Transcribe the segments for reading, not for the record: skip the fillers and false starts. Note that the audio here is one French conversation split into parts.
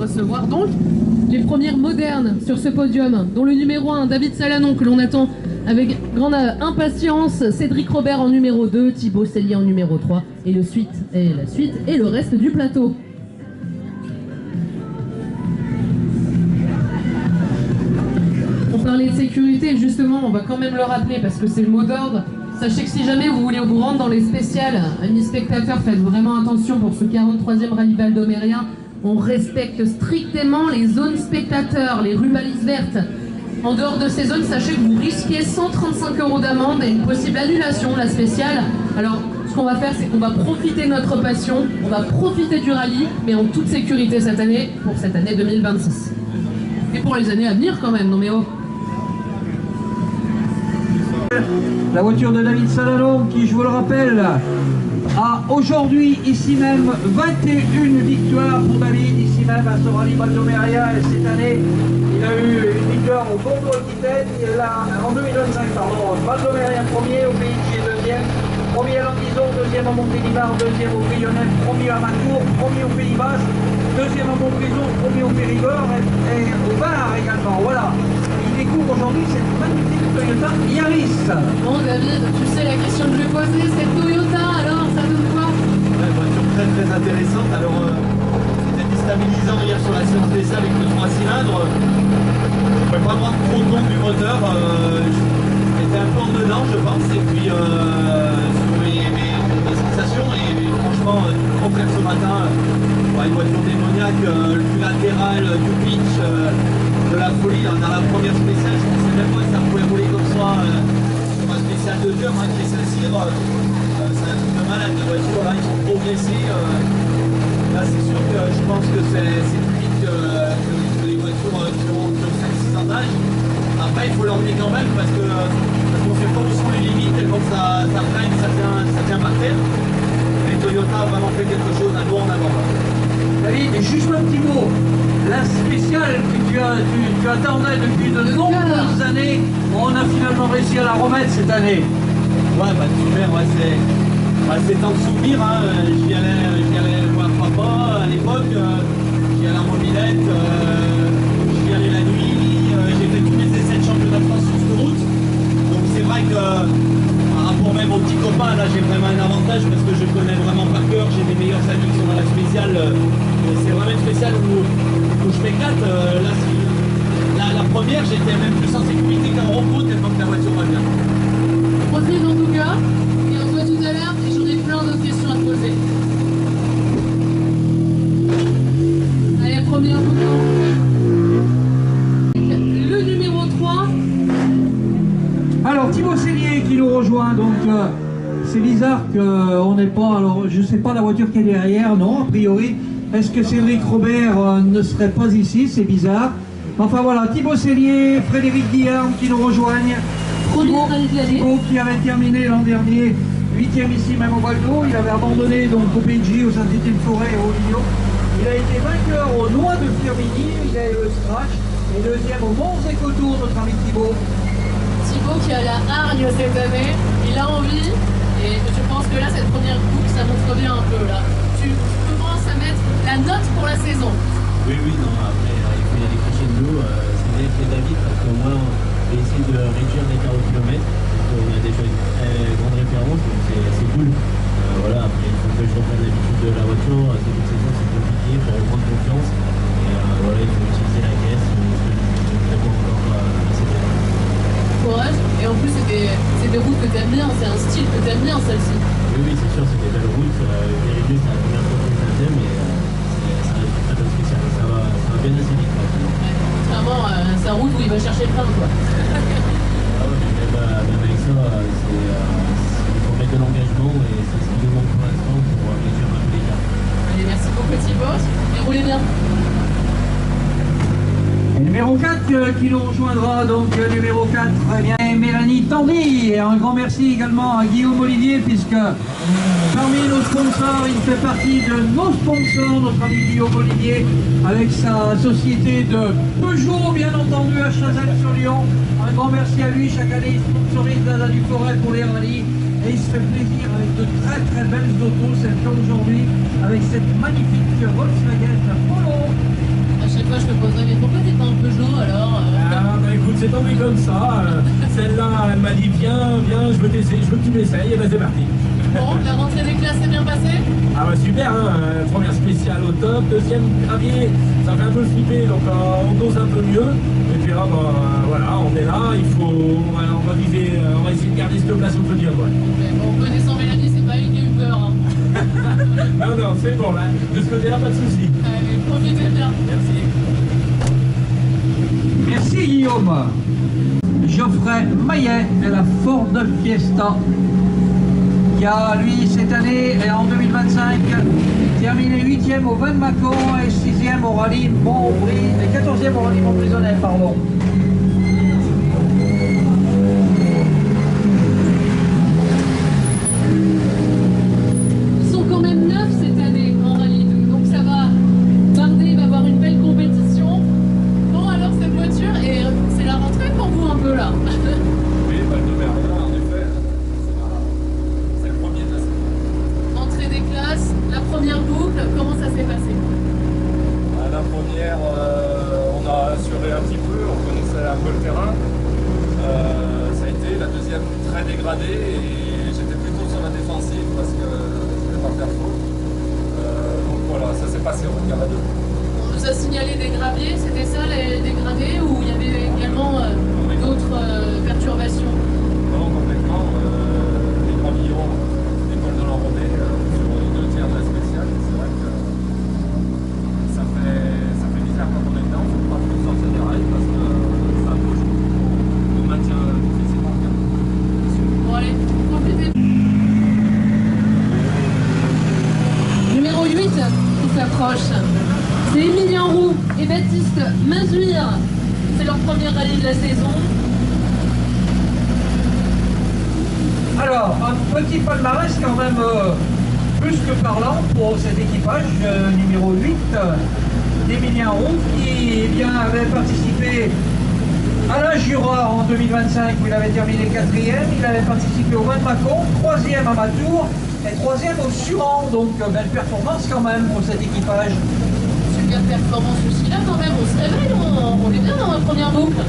recevoir donc les premières modernes sur ce podium, dont le numéro 1, David Salanon, que l'on attend avec grande impatience, Cédric Robert en numéro 2, Thibaut Sellier en numéro 3, et la suite et le reste du plateau. On parlait de sécurité, justement, on va quand même le rappeler parce que c'est le mot d'ordre. Sachez que si jamais vous voulez vous rendre dans les spéciales, amis spectateurs, faites vraiment attention pour ce 43e rallye Val-d'Oméria. On respecte strictement les zones spectateurs, les rubalises vertes. En dehors de ces zones, sachez que vous risquez 135 € d'amende et une possible annulation, la spéciale. Alors, ce qu'on va faire, c'est qu'on va profiter de notre passion, on va profiter du rallye, mais en toute sécurité cette année, pour cette année 2026. Et pour les années à venir quand même, non mais oh. La voiture de David Salanon qui, je vous le rappelle, a aujourd'hui ici même 21 victoires pour David, ici même à ce rallye Val-d'Oméria, et cette année il a eu une victoire au Bordeaux-Aquitaine, il a en 2025, pardon, Val-d'Oméria premier, au PIG deuxième, premier à Landison, deuxième à Montélimar, deuxième au Bayonnais, premier à Macourt, premier au Pays Basque, deuxième à Montbrison, premier au Périgord et au Var également. Voilà, il découvre aujourd'hui cette magnifique Toyota Yaris. Bon David, tu sais la question que je vais poser, c'est Toyota, alors ça donne quoi? Ouais, voiture très très intéressante. Alors c'était déstabilisant hier sur la séance d'essai avec le 3 cylindres. Je ne pouvais pas me rendre trop compte du moteur. J'étais un peu en dedans je pense. Et puis sur mes sensations et franchement tout le contraire ce matin. Une voiture démoniaque, le flux latéral, du pitch, de la folie. Dans la première spéciale, je ne pensais même pas que ça pouvait rouler comme ça sur un spécial de cœur qui est Saint-Cyr. C'est un truc de malade, les voitures là, ils sont progressés. Là, c'est sûr que je pense que c'est plus vite que les voitures qui ont 5-6 ans d'âge. Après, il faut leur dire quand même parce qu'on ne sait pas où sont les limites, et donc ça freine, ça tient par terre. Et Toyota a vraiment fait quelque chose à nous en avant. David, et juste un petit mot, la spéciale que tu attendais depuis de nombreuses années, on a finalement réussi à la remettre cette année. Ouais, bah super, ouais, c'est tant de souvenirs, hein. J'y allais voir papa à l'époque, j'y allais en mobilette, j'y allais la nuit, j'ai fait tous les essais de championnat de France sur cette route. Donc c'est vrai que par rapport même aux petits copains, là j'ai vraiment un avantage parce que je connais vraiment par cœur, j'ai des meilleurs amis qui sont dans la spéciale. C'est vraiment une spéciale où je m'éclate. La première, j'étais même plus en sécurité qu'en repos tellement que la voiture va bien. Profite en tout cas, et on se voit tout à l'heure, et j'en ai plein d'autres questions à te poser. Allez, première photo. Le numéro 3. Alors Thibaut Sellier qui nous rejoint, donc c'est bizarre qu'on n'ait pas, alors je ne sais pas la voiture qui est derrière, non, a priori. Est-ce que Cédric Robert ne serait pas ici? C'est bizarre. Enfin voilà, Thibaut Sellier, Frédéric Guillaume qui nous rejoignent. Thibaut qui avait terminé l'an dernier 8e ici même au Valdo. Il avait abandonné donc au PNJ, au Saint-Étienne-Forêt et au Lyon. Il a été vainqueur au Noix de Firmini, il a eu le scratch. Et deuxième au Mons Écotour, notre ami Thibaut. Thibaut qui a la hargne cette année, il a envie, et je pense que là, cette première boucle, ça montre bien un peu là. Tu commences à mettre la note pour la saison. Oui, non, après, il faut y aller crescendo, c'est bien fait David, parce qu'au moins, on va essayer de réduire l'écart au kilomètre. On a déjà une très grande référence, donc c'est cool. Voilà, après, il faut que je reprenne l'habitude de la voiture. Cette saison, c'est compliqué, il faut reprendre confiance. Et voilà, il faut utiliser la caisse, ce que je ne fais pas encore assez bien. Courage, et en plus, c'est des routes que tu aimes bien, c'est un style que tu aimes bien, celle-ci. Oui, c'est sûr, c'est des belles routes. Périgueux, c'est la première fois que je le fais, mais ça reste très très spécial. Ça va bien assez vite. Ouais, contrairement à sa route où il va chercher le train, quoi. Ah ouais, mais même avec ça, il faut mettre de l'engagement et c'est ce qu'il demande pour l'instant pour réduire un peu l'écart. Allez, merci beaucoup, Thibaut, et roulez bien. Numéro 4 qui nous rejoindra, donc numéro 4, eh bien, Mélanie Tandy. Et un grand merci également à Guillaume Olivier, puisque parmi nos sponsors, il fait partie de nos sponsors, notre ami Guillaume Olivier, avec sa société de Peugeot, bien entendu, à Chazelles-sur-Lyon. Un grand merci à lui, chaque année il sponsorise Dada du Forêt pour les rallyes. Et il se fait plaisir avec de très très belles autos, celle qu'aujourd'hui, avec cette magnifique Volkswagen Polo. fois, je te poserai, mais pourquoi t'es pas un Peugeot alors Ah bah écoute, c'est tombé comme ça. Celle-là, elle m'a dit viens, je veux t'essayer, je veux que tu m'essayes, et ben c'est parti. Bon, la rentrée des classes s'est bien passée? Ah bah super, hein, première spéciale au top, deuxième gravier, ça fait un peu flipper, donc on dose un peu mieux. Et puis là, bah, voilà, on est là, on va essayer de garder cette place au podium. Ouais. Mais bon, connaissant Mélanie, c'est pas une qui a eu peur. Hein. Non, c'est bon, là, de ce côté-là, pas de soucis. Allez, profitez bien. Merci. Merci Guillaume. Geoffrey Maillet de la Ford Fiesta, qui a, lui, cette année et en 2025, terminé 8e au Van Macon et 6e au rallye Montbri, et 14e au rallye Montbrisonnais, pardon. Ils sont quand même 9 cette année en rallye 2, donc ça va. Bardet va avoir une belle compétition. Bon, alors cette voiture, et c'est la rentrée pour vous un peu là. Oui, Val-de-Méria, en effet, c'est le premier de la saison. Entrée des classes, la première boucle, comment ça s'est passé? La première, on a assuré un petit peu, on connaissait un peu le terrain. Ça a été la deuxième très dégradée et j'étais plutôt sur la défensive parce que je voulais pas faire faux. Donc voilà, ça s'est passé, on va dire la deux. On nous a signalé des graviers, c'était ça les dégradés ou il y avait également d'autres perturbations? Non, complètement. Les gravillons, l'école de l'enrobé sur les 2 tiers de la spéciale. C'est vrai que ça fait bizarre quand on est dedans, on ne peut pas trop sortir des rails parce que ça bouge. On maintient difficilement bien. Bon allez, profitez. Numéro 8 qui s'approche. C'est Emilien Roux et Baptiste Mazuir. C'est leur premier rallye de la saison. Alors, un petit palmarès quand même plus que parlant pour cet équipage numéro 8 d'Emilien Roux qui avait participé à la Jura en 2025 où il avait terminé 4e, il avait participé au Van Macon, 3e à Matour et 3e au Suran, donc belle performance quand même pour cet équipage. Super performance aussi là quand même, on se réveille, on est bien dans la première boucle.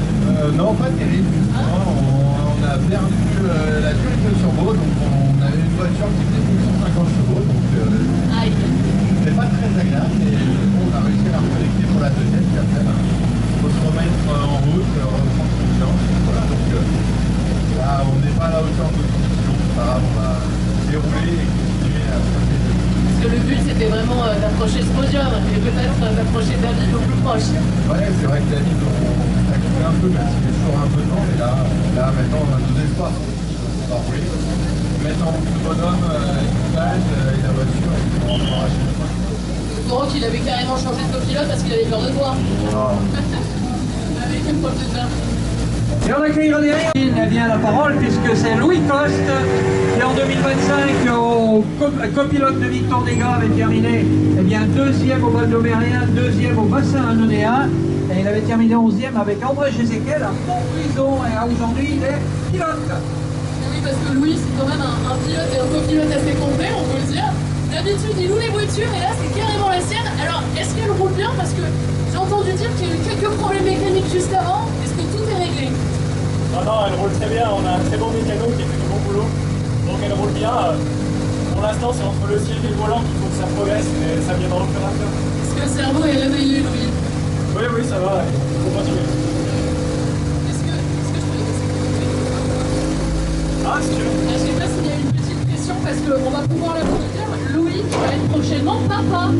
Non, pas terrible. On a perdu la tuile de turbo, donc on avait une voiture qui faisait plus de 150 chevaux, donc Aïe. c'était pas très agréable. Et bon, on a réussi à la reconnecter pour la deuxième, puis après, il faut se remettre en route, reprendre confiance. Voilà, donc là, on n'est pas à la hauteur de nos conditions. C'est pas grave, on va dérouler et continuer à passer. Parce que le but c'était vraiment d'approcher ce podium et peut-être d'approcher David au plus proche. Ouais, c'est vrai que David, on a coupé un peu, même s'il est toujours un peu temps, mais là maintenant, on a nos espoirs. On va rouler. Mettre en route le bonhomme, l'équipage et la voiture, et on va arracher le point. Toro qu'il avait carrément changé de copilote parce qu'il avait peur de toi. Allez, profite bien. Et on accueillera derrière bien la parole puisque c'est Louis Coste qui en 2025 au copilote de Victor Desgras avait terminé 2e au Val-d'Omérien, 2e au bassin annonéen et il avait terminé 11e avec André Jézéquel à Montbrison et aujourd'hui il est pilote. Oui, parce que Louis c'est quand même un pilote et un copilote assez complet, on peut le dire. D'habitude il loue les voitures et là c'est carrément la sienne. Alors est-ce qu'elle roule bien? Parce que j'ai entendu dire qu'il y a eu quelques problèmes mécaniques juste avant. Est-ce que tout est réglé? Non, elle roule très bien, on a un très bon mécano qui fait du bon boulot, donc elle roule bien. Pour l'instant, c'est entre le ciel et le volant qu'il faut que ça progresse, mais ça vient dans l'opérateur. Est-ce que le cerveau est réveillé, Louis? Oui, ça va, il faut continuer. Est-ce que je peux laisser continuer? Ah, si tu veux. Je sais pas s'il y a une petite question parce qu'on va pouvoir la dire. Louis qui va être prochainement papa.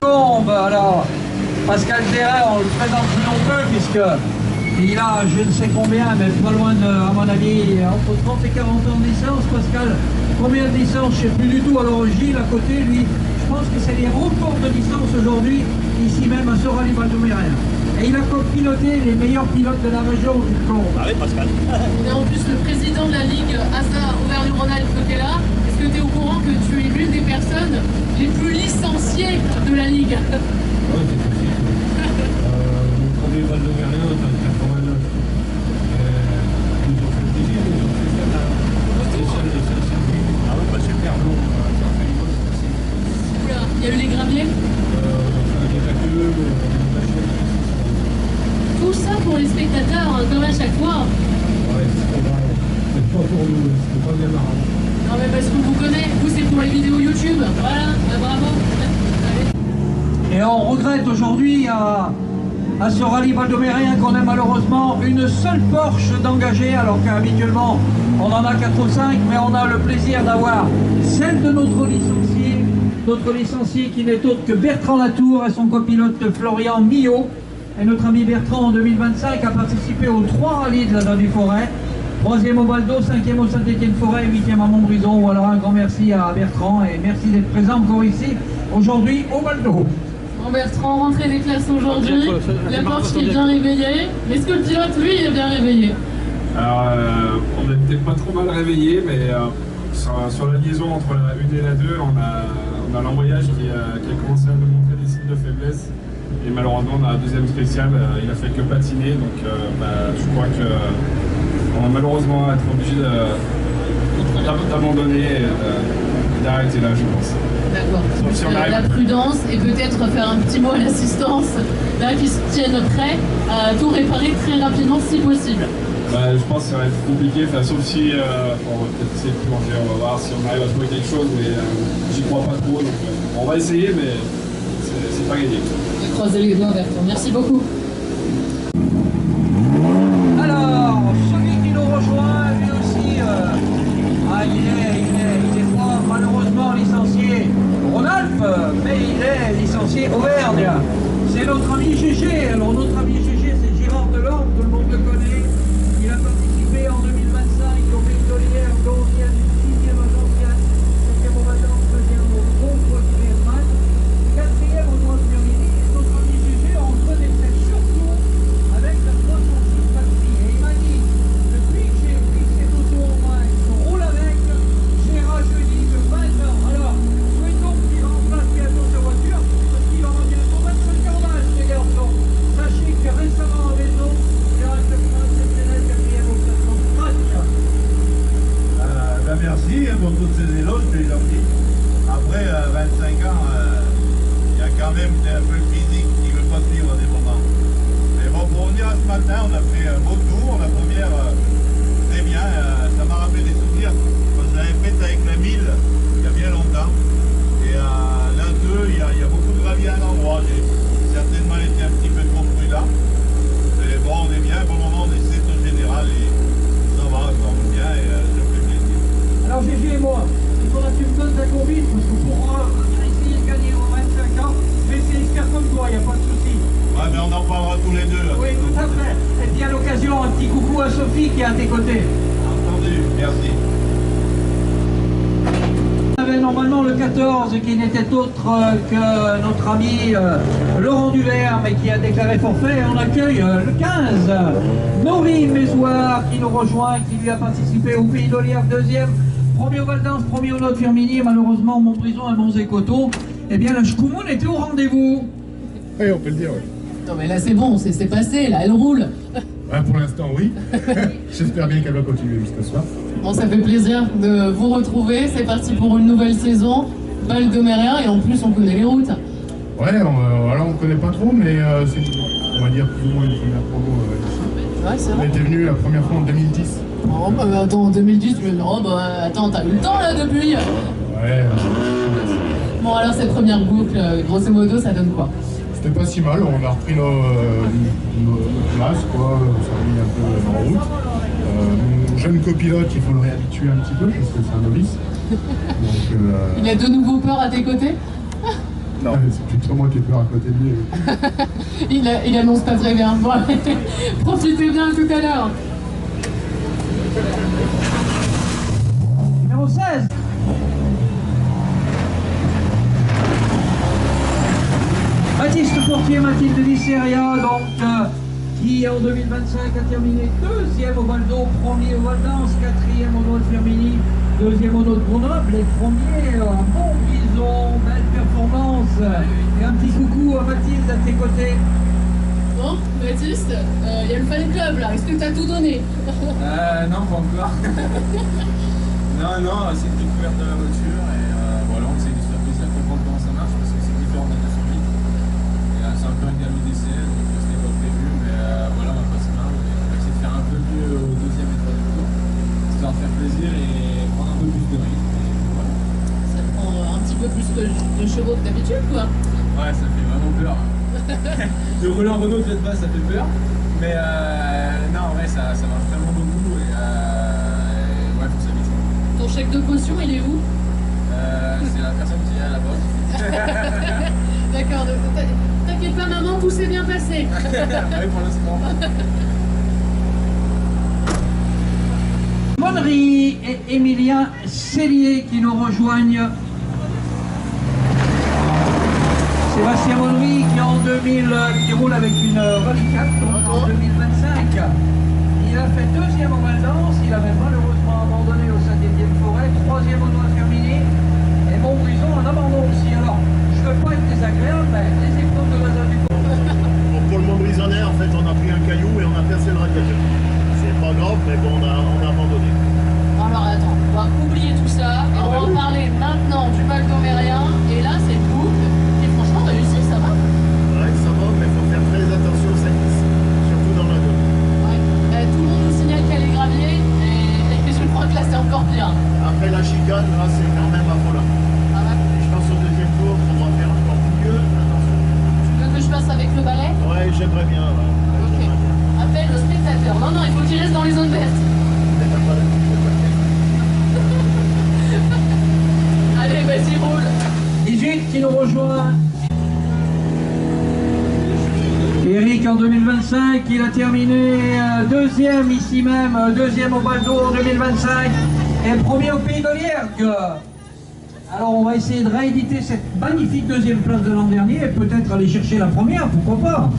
Bon, alors, Pascal Terret, on le présente plus non peu puisque il a je ne sais combien, mais pas loin de, à mon avis, entre 30 et 40 ans de licence. Pascal, combien de licences? Je ne sais plus du tout. Alors Gilles à côté, lui, je pense que c'est les records de licence aujourd'hui, ici même à ce rallye Val-d'Omérien. Et il a copiloté les meilleurs pilotes de la région du Combe. Ah oui, Pascal. On est en plus le président de la Ligue ASA Auvergne-Rhône-Alpes qui est là. Est-ce que tu es au courant que tu es l'une des personnes les plus licenciées de la Ligue? Ouais, c'est possible. Mon premier Val d'Auvergne, en 89. Ils ont fait plaisir, ils ont fait ça là. Ah ouais, bah super long. Oula, il y a eu les graviers? pour les spectateurs, hein, comme à chaque fois. Ouais, c'est pas pour nous, c'est pas bien marrant. Non mais parce qu'on vous connaît, vous c'est pour les vidéos YouTube, voilà, bravo. Et on regrette aujourd'hui à ce rallye valdomérien qu'on a malheureusement une seule Porsche d'engagée, alors qu'habituellement on en a 4 ou 5, mais on a le plaisir d'avoir celle de notre licencié qui n'est autre que Bertrand Latour et son copilote Florian Millot. Et notre ami Bertrand en 2025 a participé aux 3 rallyes de la Dent du Forêt. 3e au Val d'Eau, 5e au Saint-Étienne-Forêt et 8e à Montbrison. Voilà, un grand merci à Bertrand et merci d'être présent encore ici aujourd'hui au Val d'Eau. Bon Bertrand, rentrée des classes aujourd'hui, la Porsche qui est bien réveillée. Est-ce que le pilote, lui, il est bien réveillé? Alors, on n'est peut-être pas trop mal réveillé, mais sur la liaison entre la 1 et la 2, on a l'embrayage qui a commencé à nous montrer des signes de faiblesse. Et malheureusement, dans la deuxième spéciale, il a fait que patiner, donc je crois qu'on va malheureusement être obligé d'abandonner et d'arrêter là, je pense. D'accord. Si on arrive... La prudence et peut-être faire un petit mot à l'assistance, là qui se tiennent prêts à tout réparer très rapidement si possible. Je pense que ça va être compliqué, sauf si on va peut-être essayer de plonger, on va voir si on arrive à trouver quelque chose, mais j'y crois pas trop, donc on va essayer, mais c'est pas gagné. Croisez les doigts, Bertrand. Merci beaucoup. Alors, celui qui nous rejoint, lui aussi, il est pas malheureusement licencié Rhône-Alpes, mais il est licencié Auvergne. C'est notre ami Gégé. Alors notre ami Gégé, c'est Gérard Delorme, tout le monde le connaît. Il a participé en 2025 au Pays d'Olière, 11e, 6e à Gentiane, 7e au Valence, 2e au Contre Clermont, 4e au Droit de Firmini. Notre ami Gégé en connaissait surtout avec la 306 Maxi. Et il m'a dit, depuis que j'ai pris cette auto en main et que je roule avec, j'ai rajeuni de 20 ans. Alors, souhaitons qu'il remplace bientôt sa voiture, parce qu'il aura bientôt 25 ans d'âge, les garçons. Sachez que récemment en maison, il a un classement exceptionnel, 4e au classement track. Merci pour toutes ces éloges, c'est gentil. Après 25 ans, il y a quand même un peu le physique qui ne veut pas suivre à des moments. Mais bon, pour revenir à ce matin, on a fait un beau tour. La première, très bien, ça m'a rappelé des souvenirs. Parce que je l'avais faite avec la 1000 il y a bien longtemps. Et la 2, il y a beaucoup de gravier à l'endroit. J'ai certainement été un petit peu trop prudent. Mais bon, on est bien, pour le moment, on est 7 au général et ça va, ça va bien et ça fait plaisir. Alors Gégé et moi, il faudra que tu me donnes ta combine, parce que pour essayer de gagner en 25 ans, je vais essayer de faire comme toi, il n'y a pas de souci. Ouais, mais on en parlera tous les deux. Oui, tout à fait. Et puis à l'occasion, un petit coucou à Sophie qui est à tes côtés. Entendu, merci. On avait normalement le 14 qui n'était autre que notre ami Laurent Duvert, mais qui a déclaré forfait. On accueille le 15, Nori Mézoir qui nous rejoint, qui lui a participé au Pays d'Olière 2e, 1er au Val d'Ans, 1er au Nord Firmini, malheureusement Montbrison et Monzé-Coteau. Eh bien la Schkoumoun était au rendez-vous. Oui, on peut le dire, oui. Non mais là c'est bon, c'est passé, là elle roule. Pour l'instant, oui. J'espère bien qu'elle va continuer jusqu'à ce soir. Bon, ça fait plaisir de vous retrouver, c'est parti pour une nouvelle saison, valdomérien et en plus on connaît les routes. Ouais, alors on connaît pas trop, mais c'est, on va dire, plus ou moins une première promo ici. Ouais, c'est On vrai. était venu la première fois en 2010. Oh bah attends, en 2010, tu veux dire, oh bah attends, t'as eu le temps là depuis. Ouais, Bon alors cette première boucle, grosso modo, ça donne quoi? c'était pas si mal, on a repris nos places, quoi, ça a mis un peu en route. Mon jeune copilote, il faut le réhabituer un petit peu, parce que c'est un novice. Donc, Il a de nouveau peur à tes côtés? non, c'est plutôt moi qui ai peur à côté de lui. Il annonce pas très bien. Bon, profitez bien tout à l'heure. Numéro 16. Baptiste Portier, Mathilde Visseria, donc, qui en 2025 a terminé 2e au Val d'Eau, 1er au Val d'Ans, 4e au Nord Firmini, 2e au Nord Grenoble et 1er à Montbrison. Belle performance. Et un petit coucou à Mathilde à tes côtés. Bon, Baptiste, il y a le fan club là, est-ce que t'as tout donné? Non, pas encore. non, c'est une découverte de la voiture et voilà, on essaie de se faire plaisir, comprendre comment ça marche parce que c'est différent de la 208. Et c'est un peu un galop d'essai, donc c'était pas prévu, mais voilà, on va passer volant Renault de base, ça fait peur. Mais non, en vrai, ça marche vraiment beaucoup. Et ouais, faut s'habituer. Ton chèque de caution, il est où? C'est la personne qui est à la bosse. D'accord, t'inquiète pas maman, tout s'est bien passé. Oui, pour l'instant. Monnery et Emilien Cellier qui nous rejoignent. Sébastien Monnery qui roule avec une Rallye 4 en 2025. Il a fait deuxième en Val d'Ans, il avait malheureusement abandonné au Saint-Étienne-Forêt, troisième au Noix Terminé, et Montbrison en abandon aussi. Alors, je ne veux pas être désagréable, mais les épreuves de Bazar du Pont. Pour le Montbrisonnais, en fait, on a pris un caillou et on a percé le radiateur. C'est pas grave, mais bon, on a abandonné. Alors attends, on va oublier tout ça et on va en parler maintenant du Val d'Omérien. Et là, c'est le boucle. Et franchement, réussi, ça va? Ouais, ça va, mais il faut faire très attention aux sacrifices, surtout dans la zone. Ouais. Tout le monde nous signale qu'elle est gravier et je crois que là, c'est encore pire. Après la chicane, là, c'est quand même affolant. Ah ouais. Et je pense au deuxième tour, on va faire encore mieux. Attention. Tu veux que je passe avec le balai? Ouais, j'aimerais bien. Ouais. Ok. Appelle le spectateur. Non, il faut qu'il reste dans les zones vertes. Allez, vas-y, roule. 18 qui nous rejoint. Eric en 2025, il a terminé deuxième ici même, deuxième au Val d'Or en 2025 et premier au Pays de l'Iergue. Alors on va essayer de rééditer cette magnifique deuxième place de l'an dernier et peut-être aller chercher la première, pourquoi pas.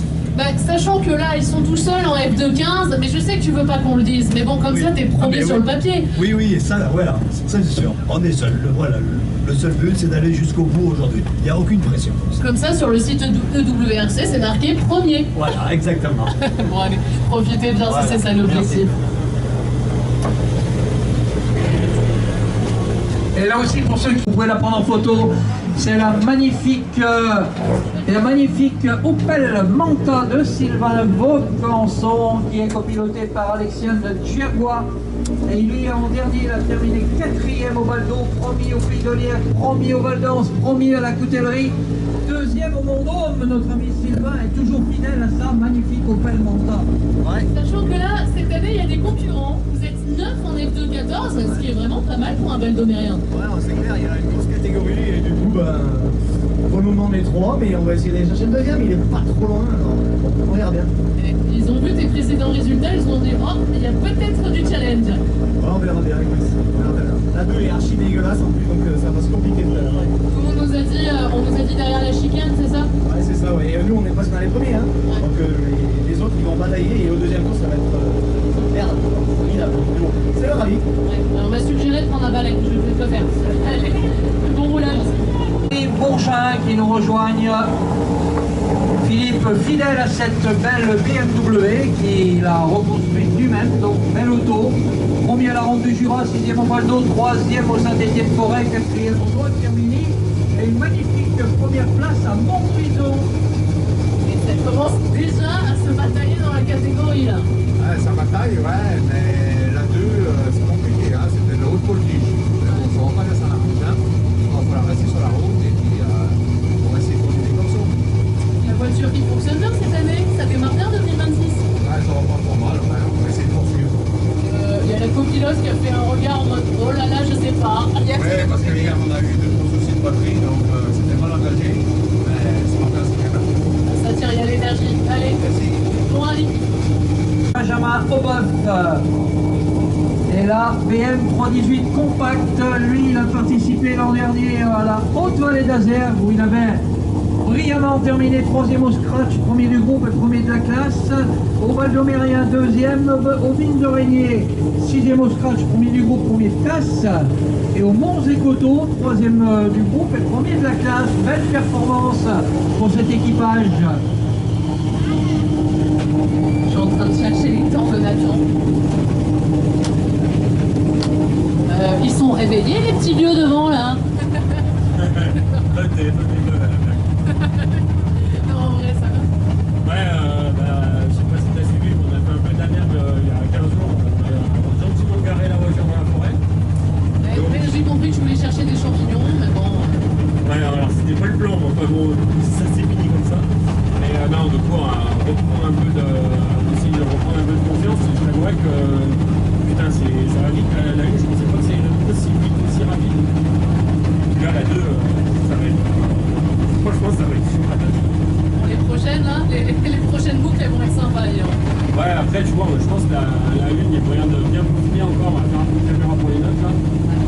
Sachant que là, ils sont tout seuls en F2-15, mais je sais que tu veux pas qu'on le dise. Mais bon, comme ça, t'es premier sur le papier. Oui, et ça, voilà, ça c'est sûr. On est seul. Voilà, le seul but, c'est d'aller jusqu'au bout aujourd'hui. Il n'y a aucune pression. Comme ça, sur le site EWRC, c'est marqué premier. Voilà, exactement. Bon, allez, profitez bien si c'est ça l'objectif. Et là aussi, pour ceux qui pouvaient la prendre en photo, c'est la magnifique Opel Manta de Sylvain Vaucanson qui est copilotée par Alexiane Tchergois. Et lui, en dernier, il a terminé quatrième au Val d'Or, premier au Pays de l'Iergue, premier au Val d'Ans, premier à la Coutellerie, deuxième au Vendôme. Notre ami Sylvain est toujours fidèle à sa magnifique Opel Manta. Ouais. Sachant que là, cette année, il y a des concurrents. Vous êtes 9 en F2-14, ce qui est vraiment pas mal pour un Val d'Omérien. Ouais, c'est clair, il y a une grosse catégorie et du coup, pour le moment on est 3, mais on va essayer d'aller chercher le deuxième, il est pas trop loin, alors on regarde bien. Et ils ont vu tes précédents résultats, ils se sont dit, oh, il y a peut-être du challenge. Ouais, on verra bien, écoute, on verra bien. La 2 est archi dégueulasse en plus, donc ça va se compliquer tout à l'heure. On nous a dit derrière la chicane, c'est ça? Ouais, c'est ça, ouais. Et nous on est presque dans les premiers, hein. Ouais. Donc les autres ils vont batailler et au deuxième tour ça va être merde, formidable. Mais bon, c'est le rallye. Ouais. On va suggérer de prendre un balai, je vais le faire. Allez, bon roulage. Et Bourgin qui nous rejoignent. Philippe, fidèle à cette belle BMW qu'il a reconstruite lui-même, donc belle auto. Premier à la Ronde du Jura, 6e au Val d'Or, 3e au Saint-Étienne-Forêt, 4e au Noix Terminé. Et une magnifique première place à Montbrison. Et ça commence déjà à se batailler dans la catégorie là. Ouais, ça bataille, ouais, mais la 2, c'est compliqué, hein, c'était de haute voltige. On va pas laisser la route, hein. On va falloir rester sur la route et puis on va essayer de continuer comme ça. La voiture qui fonctionne bien cette année, ça démarre bien 2026. Ouais, ça va pas trop mal, ouais, on va essayer de poursuivre. Il y a la copilote qui a fait un regard en mode oh là là, je sais pas. Ouais, parce que hier on a eu de gros soucis de batterie, donc c'était mal engagé. Mais ce matin, c'est bien. Ça tire, il y a l'énergie. Allez, bon rallye. Benjamin Aubeuf. Et là, BM 318 Compact, lui, il a participé l'an dernier à la Haute-Vallée d'Azergues où il avait brillamment terminé 3e au scratch, premier du groupe et premier de la classe. Au Val d'Omérien, 2e. Au Vignes de Régnier, 6e au scratch, premier du groupe, premier de classe. Et au Mons et Coteaux, 3e du groupe et premier de la classe. Belle performance pour cet équipage. Je suis en train de chercher les temps de Nathan. Ils sont réveillés les petits vieux devant là. Non, en vrai, ça va. Ouais, je sais pas si t'as suivi, mais on a fait un peu d'alerte il y a 15 jours. On a gentiment garé la voiture dans la forêt. Ouais, j'ai compris que je voulais chercher des champignons, mais bon. Ouais, alors c'était pas le plan, mais enfin bon, ça s'est fini comme ça. Et reprendre un peu de confiance. Et je t'avouerais que putain, ça va vite. La 1, je pensais pas que c'est aussi vite, aussi rapide. Et là, la 2, ça va être. Franchement, ça va être super. Les prochaines, là, les prochaines boucles, elles vont être sympas d'ailleurs. Ouais, après, tu vois, je pense que la 1, il y a moyen de bien peaufiner encore, on va faire un peu de caméra pour les notes là.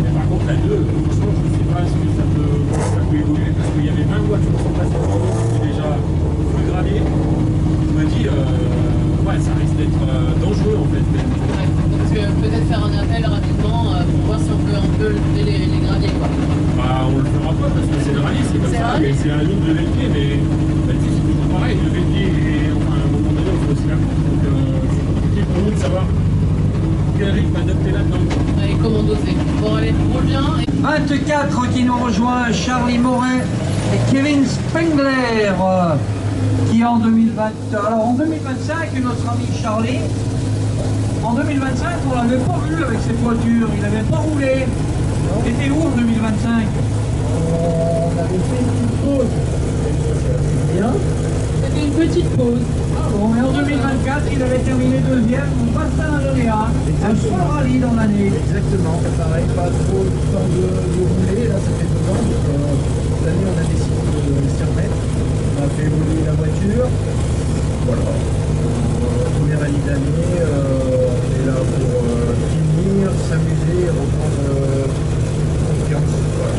Mais par contre, la 2, franchement, je ne sais pas ce que ça peut évoluer parce qu'il y avait 20 voitures qui sont passées sur nous, c'était déjà plus gravier. Je me dis, ouais, ça risque d'être dangereux en fait. Même. Ouais, parce que peut-être faire un appel rapidement pour voir si on peut lever les graviers quoi. Bah, on le fera pas parce que c'est le rallye, c'est comme ça, mais c'est un ligne de lever le pied, mais bah, tu sais, c'est toujours pareil, lever le pied et enfin, à un moment donné, il faut aussi la course. Donc, c'est compliqué pour nous de savoir quel rythme adopter là-dedans. Et comment doser. Bon, allez, roule bien. 24 qui nous rejoint, Charlie Moret et Kevin Spengler, qui en 2020. Alors en 2025, notre ami Charlie, en 2025, on ne l'avait pas vu avec cette voiture, il n'avait pas roulé. Il était où en 2025? On avait fait une petite pause. Bien. C'était une petite pause. Ah bon, mais en 2024, il avait terminé deuxième au Bassin Andréa, un seul rallye dans l'année. Exactement, pareil, pas trop de temps de rouler, là ça fait 2 ans, donc cette année on a décidé de s'y remettre, on a fait évoluer la voiture, voilà, premier rallye de l'année, on est là pour finir, s'amuser, reprendre confiance, voilà.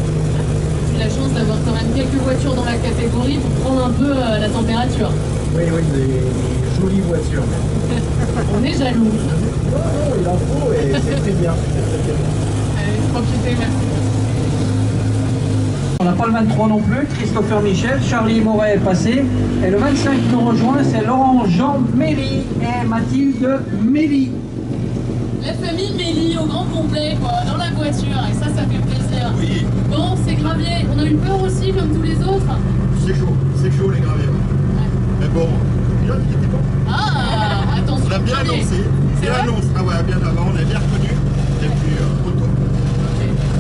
J'ai la chance d'avoir quand même quelques voitures dans la catégorie pour prendre un peu la température. Oui, des jolies voitures. On est jaloux. Non, il en faut et c'est très bien. Allez, profitez, merci. On n'a pas le 23 non plus, Christopher Michel, Charlie Moret est passé. Et le 25 qui nous rejoint, c'est Laurent Jean Méry et Mathilde Mély. La famille Méli au grand complet, quoi, dans la voiture, et ça fait plaisir. Oui, Bon, c'est gravier. On a eu peur aussi, comme tous les autres. c'est chaud les graviers. Mais bon, il était bon. Ah, attention. On a bien gravier. annoncé, C'est bien vrai annoncé, ah ouais, bien avant, on l'a bien reconnu. Et puis, auto.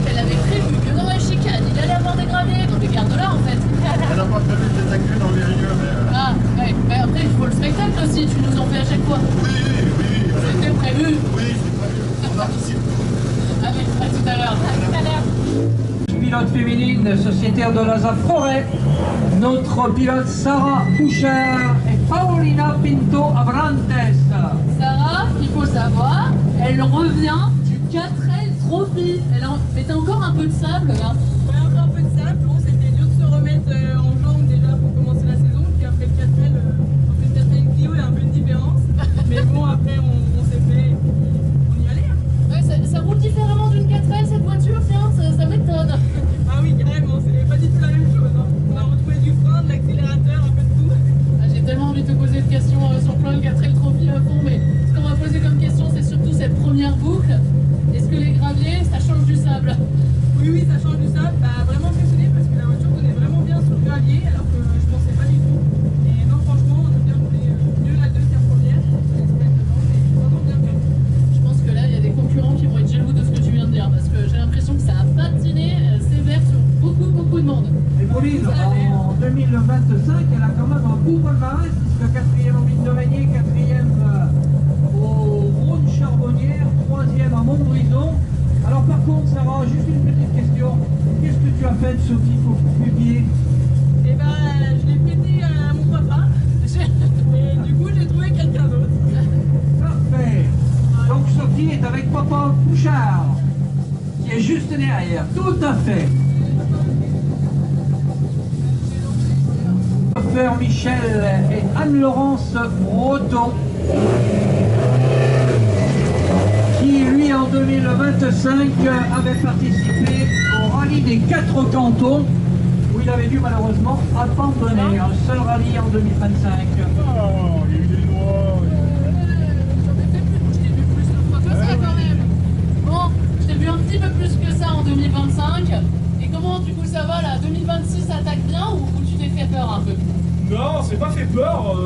Elle avait prévu que dans la chicane, il allait avoir des graviers. Donc, les gardes là, en fait. Elle n'a pas prévu de détecter dans les rieurs, mais... Ah, ouais. Mais après, il faut le spectacle aussi. Tu nous en fais à chaque fois. Oui. C'était prévu. Oui, c'est prévu. On anticipe. Allez, à tout à l'heure. À tout à l'heure. Pilote féminine, sociétaire de la Forêt, notre pilote Sarah Bouchard et Paulina Pinto Abrantes. Sarah, il faut savoir, elle revient du 4L Trophy. Mais t'as encore un peu de sable là. Ouais, encore un peu de sable. Bon, c'était dur de se remettre en jambes déjà pour commencer la saison. Puis après le 4L, entre le 4L Clio, il y a un peu de différence. Mais bon, après, on s'est fait. On y allait. Hein. Ouais, ça roule différemment d'une 4L cette voiture, tiens, ça m'étonne. Ah oui, carrément, c'est pas du tout la même chose. Hein. On a retrouvé du frein, de l'accélérateur, un peu de tout. Ah, j'ai tellement envie de te poser de questions sur plein de 4L Trophy à fond, mais ce qu'on va poser comme question, c'est surtout cette première boucle. Est-ce que les graviers, ça change du sable? Oui, ça change du sable. Bah, vraiment impressionné parce que la voiture tenait vraiment bien sur le gravier, alors que je pensais pas du tout. Et non, franchement, on a bien roulé mieux la deuxième première. Vraiment bien fait. Je pense que là, il y a des concurrents qui vont être jaloux de ce que tu viens de dire, parce que j'ai l'impression que ça a patiné sévère sur beaucoup de monde. Et Pauline, en 2025, elle a quand même un beau palmarès, puisque 4e en Ville-de-Régnier, 4e au Rhône-Charbonnière, 3e à Montbrison. Alors par contre, Sarah, juste une petite question. Qu'est-ce que tu as fait de Sophie Pupier? Et bah, je l'ai prêté à mon papa. Et du coup, j'ai trouvé quelqu'un d'autre. Parfait. Donc Sophie est avec papa Bouchard, qui est juste derrière. Tout à fait. Christopher Michel et Anne-Laurence Breton, qui lui en 2025 avait participé au rallye des 4 cantons, où il avait dû malheureusement abandonner un seul rallye en 2025. Oh, il y a eu des noix. Je t'ai vu plus que ça quand même. Bon, je t'ai vu un petit peu plus que ça en 2025. Et comment du coup ça va là? 2026 attaque bien ou tu t'es fait peur un peu? Non, c'est pas fait peur.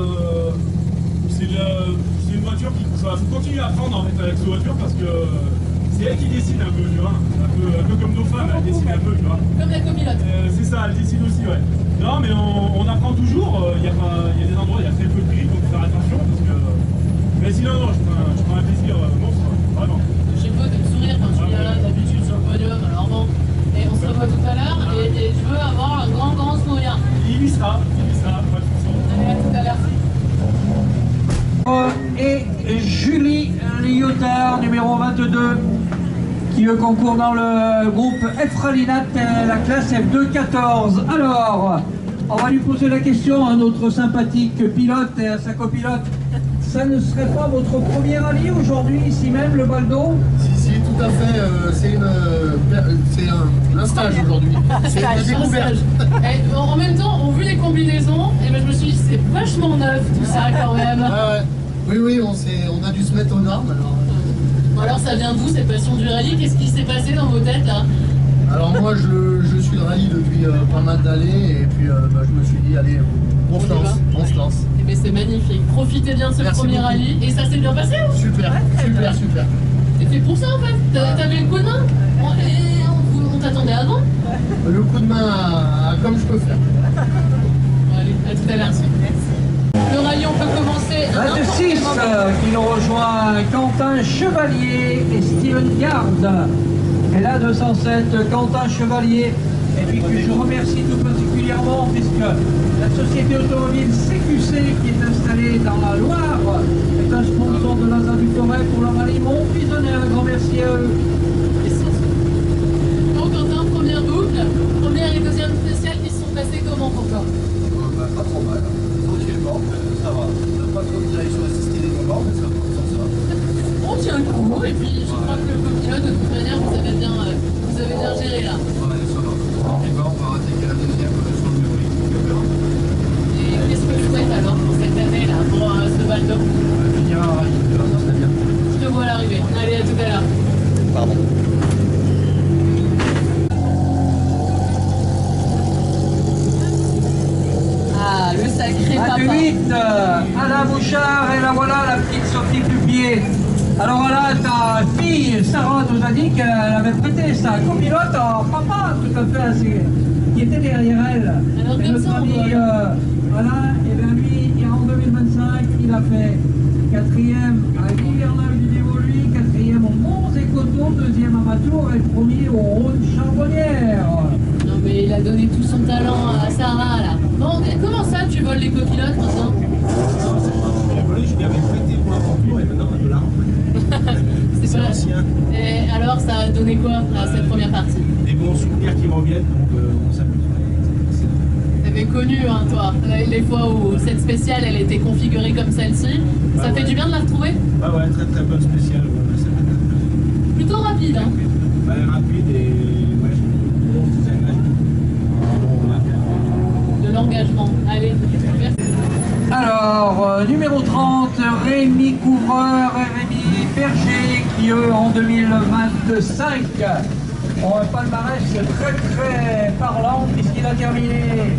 C'est une voiture qui. Faut continuer à apprendre en fait avec cette voiture parce que c'est elle qui décide un peu, tu vois. Un peu comme nos femmes, elle décide un peu, tu vois. Comme la copilote. C'est ça, elle décide aussi, ouais. Non, mais on apprend toujours. Il y a des endroits, il y a très peu de gris, donc faut faire attention. Parce que... Mais sinon, non, je prends un plaisir monstre, vraiment. Je peux te sourire quand tu viens là d'habitude sur le podium, alors bon. Et on se revoit tout à l'heure et je veux avoir un grand sourire. Il y sera, pas de façon. Allez, à tout à l'heure. Et Julie Lyotard, numéro 22, qui concourt dans le groupe F-Ralinat, la classe F2-14. Alors, on va lui poser la question à notre sympathique pilote et à sa copilote. Ça ne serait pas votre premier rallye aujourd'hui, ici même, le Baldo? Si, tout à fait. C'est un stage aujourd'hui. C'est une découverte. En même temps, on vu les combinaisons, et ben je me suis dit c'est vachement neuf tout ça quand même. Ah ouais. Oui, on a dû se mettre aux normes. Alors ça vient d'où cette passion du rallye? Qu'est-ce qui s'est passé dans vos têtes là? Alors moi je suis le rallye depuis pas mal d'années et puis je me suis dit allez on se lance. Et bien c'est magnifique, profitez bien de ce premier rallye et ça s'est bien passé hein? Super. C'est fait pour ça en fait, t'avais le coup de main? On t'attendait avant? Le coup de main comme je peux faire. Bon, allez, à tout à l'heure. Le rallye on peut commencer. 26 qui nous rejoint Quentin Chevalier et Steven Garde. Et là 207 Quentin Chevalier. Et puis que je remercie tout particulièrement puisque la société automobile CQC qui est installée dans la Loire est un sponsor de l'Aza du Forêt pour le rallye Montpisonnet. Un grand merci à eux. Bon Quentin, première boucle, première et deuxième spéciale qui se sont passées comment pour toi? Pas trop mal. Tranquillement, ça va. Pas trop de direction assistée des moments, mais ça va. On tient le coup et puis je crois que le copilote de toute manière vous avez bien géré là. Ouais, ça va. On va attaquer la deuxième sur le numéro 8. Et qu'est-ce que tu souhaites alors pour cette année là, pour ce Baldo? Finir un rallye, ça serait bien. Je te vois à l'arrivée. Allez, à tout à l'heure. Pardon. Ah, le sacré À papa. 8 Alain Bouchard et la voilà la petite sortie du pied. Alors là, ta fille, Sarah, nous a dit qu'elle avait prêté sa copilote en papa, tout à fait, qui était derrière elle. Alors et comme notre ça, on ami doit... Alain, et bien lui, en 2025, il a fait 4e à l'hivernage du Dévoluy, 4e au Mons-et-Coteaux, 2e à Matour et premier au Rhône-Charbonnière. Non mais il a donné tout son talent à Sarah là. Bon, comment ça tu voles les copilotes maintenant? Je lui avais prêté pour un concours et maintenant je la rends. C'est ancien. Et alors ça a donné quoi là, cette première partie? Des bons souvenirs qui reviennent, donc on s'amuse. T'avais connu hein, toi, les fois où cette spéciale elle était configurée comme celle-ci. Ça fait du bien de la retrouver? Ah ouais, très bonne spéciale. Plutôt rapide hein? Ouais, rapide et ouais, de l'engagement. Allez, merci. Alors, numéro 30, Rémi Couvreur et Rémi Berger, qui eux, en 2025, ont un palmarès très parlant, puisqu'il a terminé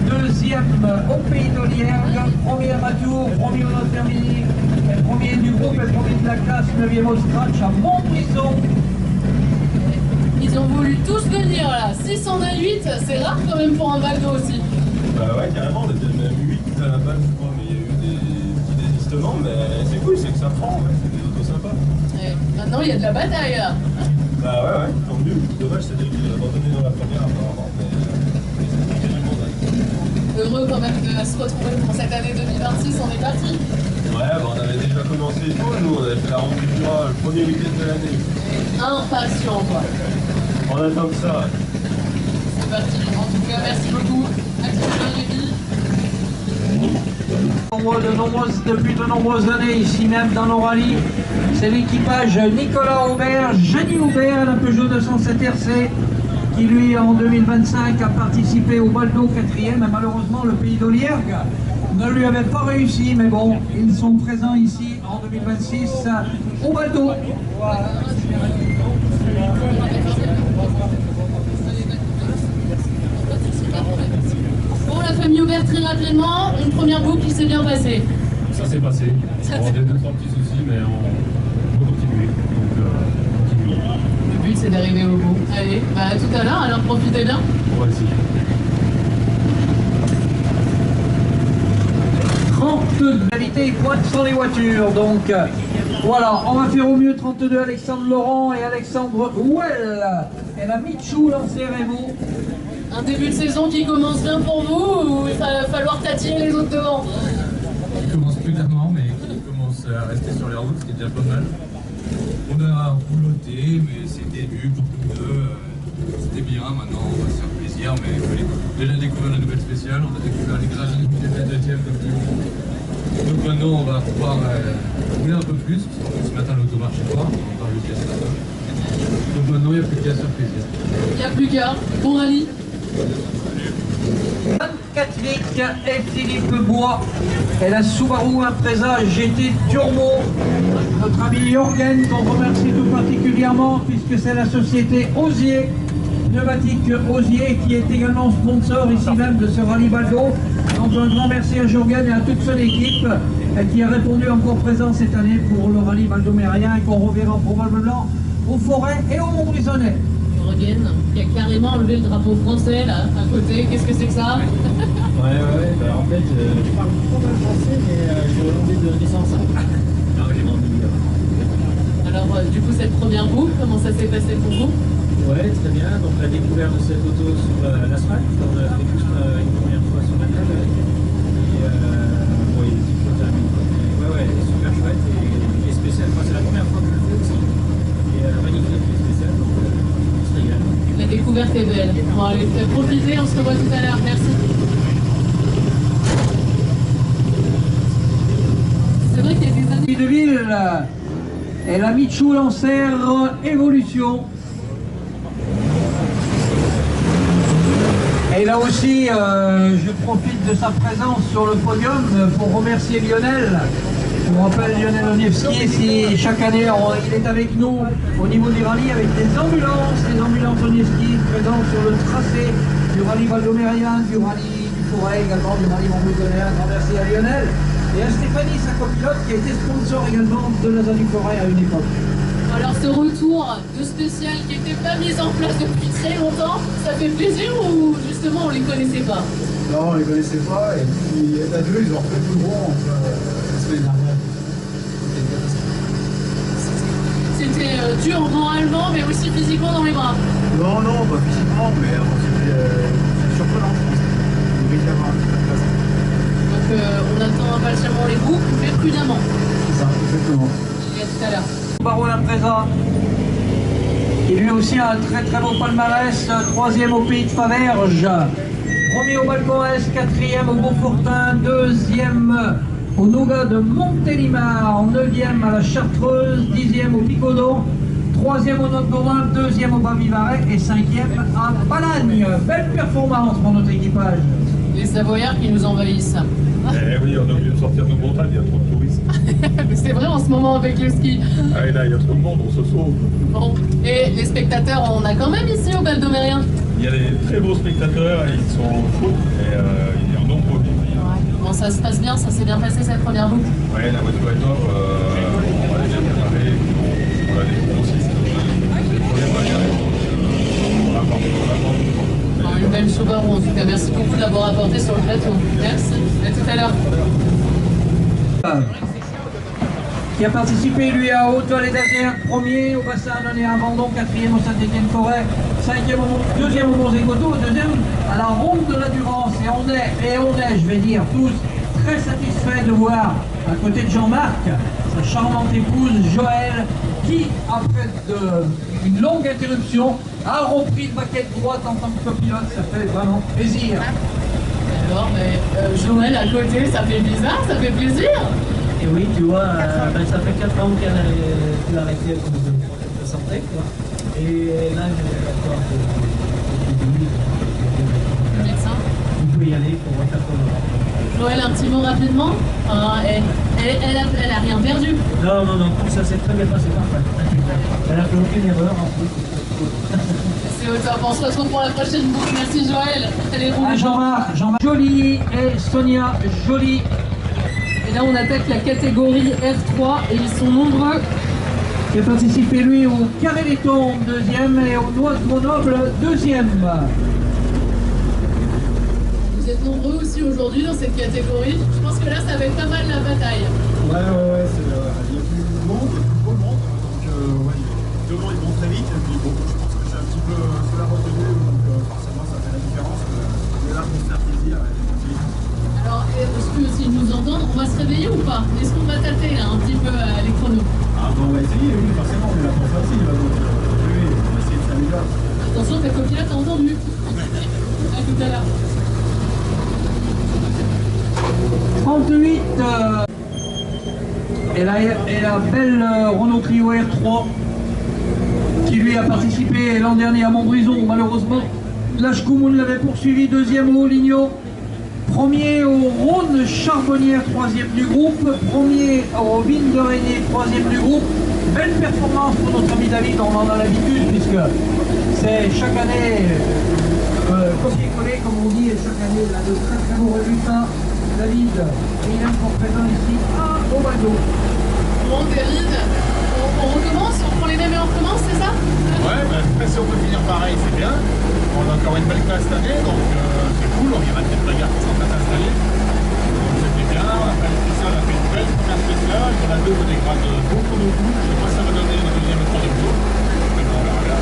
2e au Pays d'Oliergue, 1er à Matour, 1er au Notre-Termini, 1er du groupe et 1er de la classe, 9e au scratch à Montbrison. Ils ont voulu tous venir là. 6 en a 8, c'est rare quand même pour un Baldo aussi. Bah ouais, carrément, on était même 8 à la base, je crois, mais il y a eu des petits désistements, mais c'est cool, c'est que ça prend, ouais, c'est des autos sympas. Ouais. Maintenant il y a de la bataille là. Bah ouais, tant mieux. Dommage, c'est qu'il a abandonné dans la première apparemment, mais c'est du monde. Heureux quand même de se retrouver pour cette année 2026, on est parti. Ouais, bah on avait déjà commencé et tout, nous on avait fait la rentrée du Jura le premier week-end de l'année. Impatient quoi. On attend que ça. C'est parti, en tout cas merci beaucoup. Depuis de nombreuses années, ici même dans nos rallyes, c'est l'équipage Nicolas Aubert, Jenny Aubert, la Peugeot 207 RC, qui lui en 2025 a participé au Baldo 4e, et malheureusement le Pays d'Oliergue ne lui avait pas réussi, mais bon, ils sont présents ici en 2026 au Baldo. Voilà. Bon, la famille Aubert, très rapidement, une première boucle qui s'est bien passée. Ça s'est passé. On a deux, trois petits soucis, mais on peut continuer. Donc, continuons. Le but, c'est d'arriver au bout. Allez, bah à tout à l'heure, alors profitez bien. On va essayer. 32. En réalité, il pointe sur les voitures. Donc voilà, on va faire au mieux 32 Alexandre Laurent et Alexandre Well. Et la Michou Lancerez-vous. Un début de saison qui commence bien pour vous ou il va falloir tatiller les autres devant? Qui commence prudemment, mais qui commence à rester sur les routes, ce qui est déjà pas mal. On a rouloté, mais c'est le début pour tous deux. C'était bien, maintenant on va se faire plaisir, mais il fallait déjà découvrir la nouvelle spéciale, on a découvert les gravines qui étaient la deuxième comme tout le monde. Donc maintenant on va pouvoir rouler un peu plus, parce que ce matin l'auto marchait pas, on parle de pièces là-bas. Donc maintenant il n'y a plus qu'à se faire plaisir. Il n'y a plus qu'à. Bon rallye. 24 Vic et Philippe Bois et la Subaru Impreza GT Turbo. Notre ami Jorgen qu'on remercie tout particulièrement puisque c'est la société Osier, pneumatique Osier qui est également sponsor ici même de ce rallye Baldo. Donc un grand merci à Jorgen et à toute son équipe qui a répondu encore présent cette année pour le rallye Val-d'Omérien et qu'on reverra probablement aux forêts et au Montbrison. Jorgen, qui a carrément enlevé le drapeau français là, à côté. Qu'est-ce que c'est que ça? Ouais, bah, en fait, je parle pas mal français, mais je suis hollandais de naissance. Alors, du coup, cette première boucle, comment ça s'est passé pour vous? Ouais, très bien. Donc, la découverte de cette auto sur l'asphalte, on a fait juste une première fois sur la table. Et bon, il est super thermique. Ouais, elle est super chouette et spéciale. Enfin, c'est la première fois que je le fais aussi. Et magnifique et spéciale. Donc, on se régale. La découverte est belle. Bon, allez, profitez, on se revoit tout à l'heure. Merci. C'est vrai qu'il y a des années de ville et la Michou Lancer Évolution. Et là aussi, je profite de sa présence sur le podium pour remercier Lionel. Je vous rappelle Lionel Oniewski, si chaque année il est avec nous au niveau des rallyes avec des ambulances Oniewski présentes sur le tracé du rallye Val-d'Omérien, du rallye du Forêt également, du rallye Montbrison. Un grand merci à Lionel et à Stéphanie, sa copilote, qui a été sponsor également de la du Forêt à une époque. Alors ce retour de spécial qui n'était pas mis en place depuis très longtemps, ça fait plaisir ou justement on les connaissait pas? Non, on les connaissait pas et puis à deux ils ont refait tout le rond la semaine dernière. C'était dur moralement mais aussi physiquement dans les bras. Non, pas physiquement, mais c'était surprenant je pense. Donc on attend impatiemment les boucles, mais prudemment. C'est ça, exactement. Et à tout à l'heure. Baron Impreza, qui lui aussi a un très très beau palmarès, 3e au Pays de Faverges, 1er au Balcon Est, 4e au Beaufortin, 2e au Nougat de Montélimar, 9e à la Chartreuse, 10e au Picodon, 3e au Nord-Gorin, 2e au Bas-Vivarais et 5e à Balagne. Belle performance pour notre équipage. Les Savoyards qui nous envahissent. Eh oui, on a oublié de sortir de Bretagne, il y a trop de touristes. Mais c'est vrai en ce moment avec le ski. Ah et là, il y a trop de monde, on se sauve. Bon, et les spectateurs, on a quand même ici au Val-d'Omérien. Il y a des très beaux spectateurs, ils sont chauds et il y a un nombre. Bon, ça se passe bien, ça s'est bien passé cette première boucle. Ouais, la voiture est top, on va les bien préparer, on a des grossistes, des problèmes à gérer. Une belle Subaru en tout cas, merci beaucoup de l'avoir apporté sur le plateau. Merci, à tout à l'heure. Qui a participé lui à Haute-Vallée d'Azur, 1er au bassin Annonay à Vendon, 4e au Saint-Étienne-Forêt, 2e au Mont-Zégoto, 2e à la Ronde de la Durance. Et on est, je vais dire, tous très satisfaits de voir à côté de Jean-Marc, sa charmante épouse Joël, qui, après une longue interruption, a repris le baquet de droite en tant que copilote. Ça fait vraiment plaisir. Alors, mais Joël à côté, ça fait bizarre, ça fait plaisir. Et oui, tu vois, ça fait 4 ans qu'elle a arrêté à cause de santé, quoi. Et là, je vais d'accord Le médecin. il faut y aller pour refaire ton horaire. Joël, un petit mot rapidement. Elle a rien perdu. Non, ça s'est très bien passé, parfait. Elle a fait aucune erreur en plus. C'est au top, on se retrouve pour la prochaine boucle. Merci Joël. Allez, À Jean-Marc Joly et Sonia Joly. Et là on attaque la catégorie R3 et ils sont nombreux. Qui a participé lui au Carré des Tombes, 2e, et au Noix de Grenoble, 2e. Vous êtes nombreux aussi aujourd'hui dans cette catégorie. Je pense que là, ça va être pas mal la bataille. Ouais, il y a plus de monde, il y a plus trop de monde. Donc, ouais, devant, ils vont très vite. Et puis, bon, je pense que c'est un petit peu sous la retenue. Donc, forcément, ça fait la différence. On est là pour se faire plaisir. Alors, est-ce que s'ils nous entendent, on va se réveiller ou pas? Est-ce qu'on va tâter là un petit peu les chronos? Ah, bon, on va essayer, oui, forcément, on est là pour ça aussi. Donc, oui, on va essayer de s'améliorer. Attention, ta copilote a entendu. À tout à l'heure. 38 et la belle Renault Clio R3 qui lui a participé l'an dernier à Montbrison. Malheureusement, l'Ashkoumoun l'avait poursuivi, deuxième au Ligno, premier au Rhône Charbonnière, troisième du groupe, premier au Vignes de Régnier, troisième du groupe. Belle performance pour notre ami David, on en a l'habitude puisque c'est chaque année copier-coller comme on dit, et chaque année il a de très très bons résultats. David, il est encore présent ici à Ovado. Bon, David, on recommence, on prend les mêmes et on recommence, c'est ça? Ouais, bah, si on peut finir pareil, c'est bien. On a encore une belle classe cette année, donc c'est cool. On y va peut-être regarder qui sont en train d'installer. Donc c'était bien. Après, le spécial a fait une belle première spéciale. Il y en a deux qui dégradent beaucoup nos goûts. Je sais pas si ça va donner le deuxième et le troisième tour. Mais bon, on verra bien.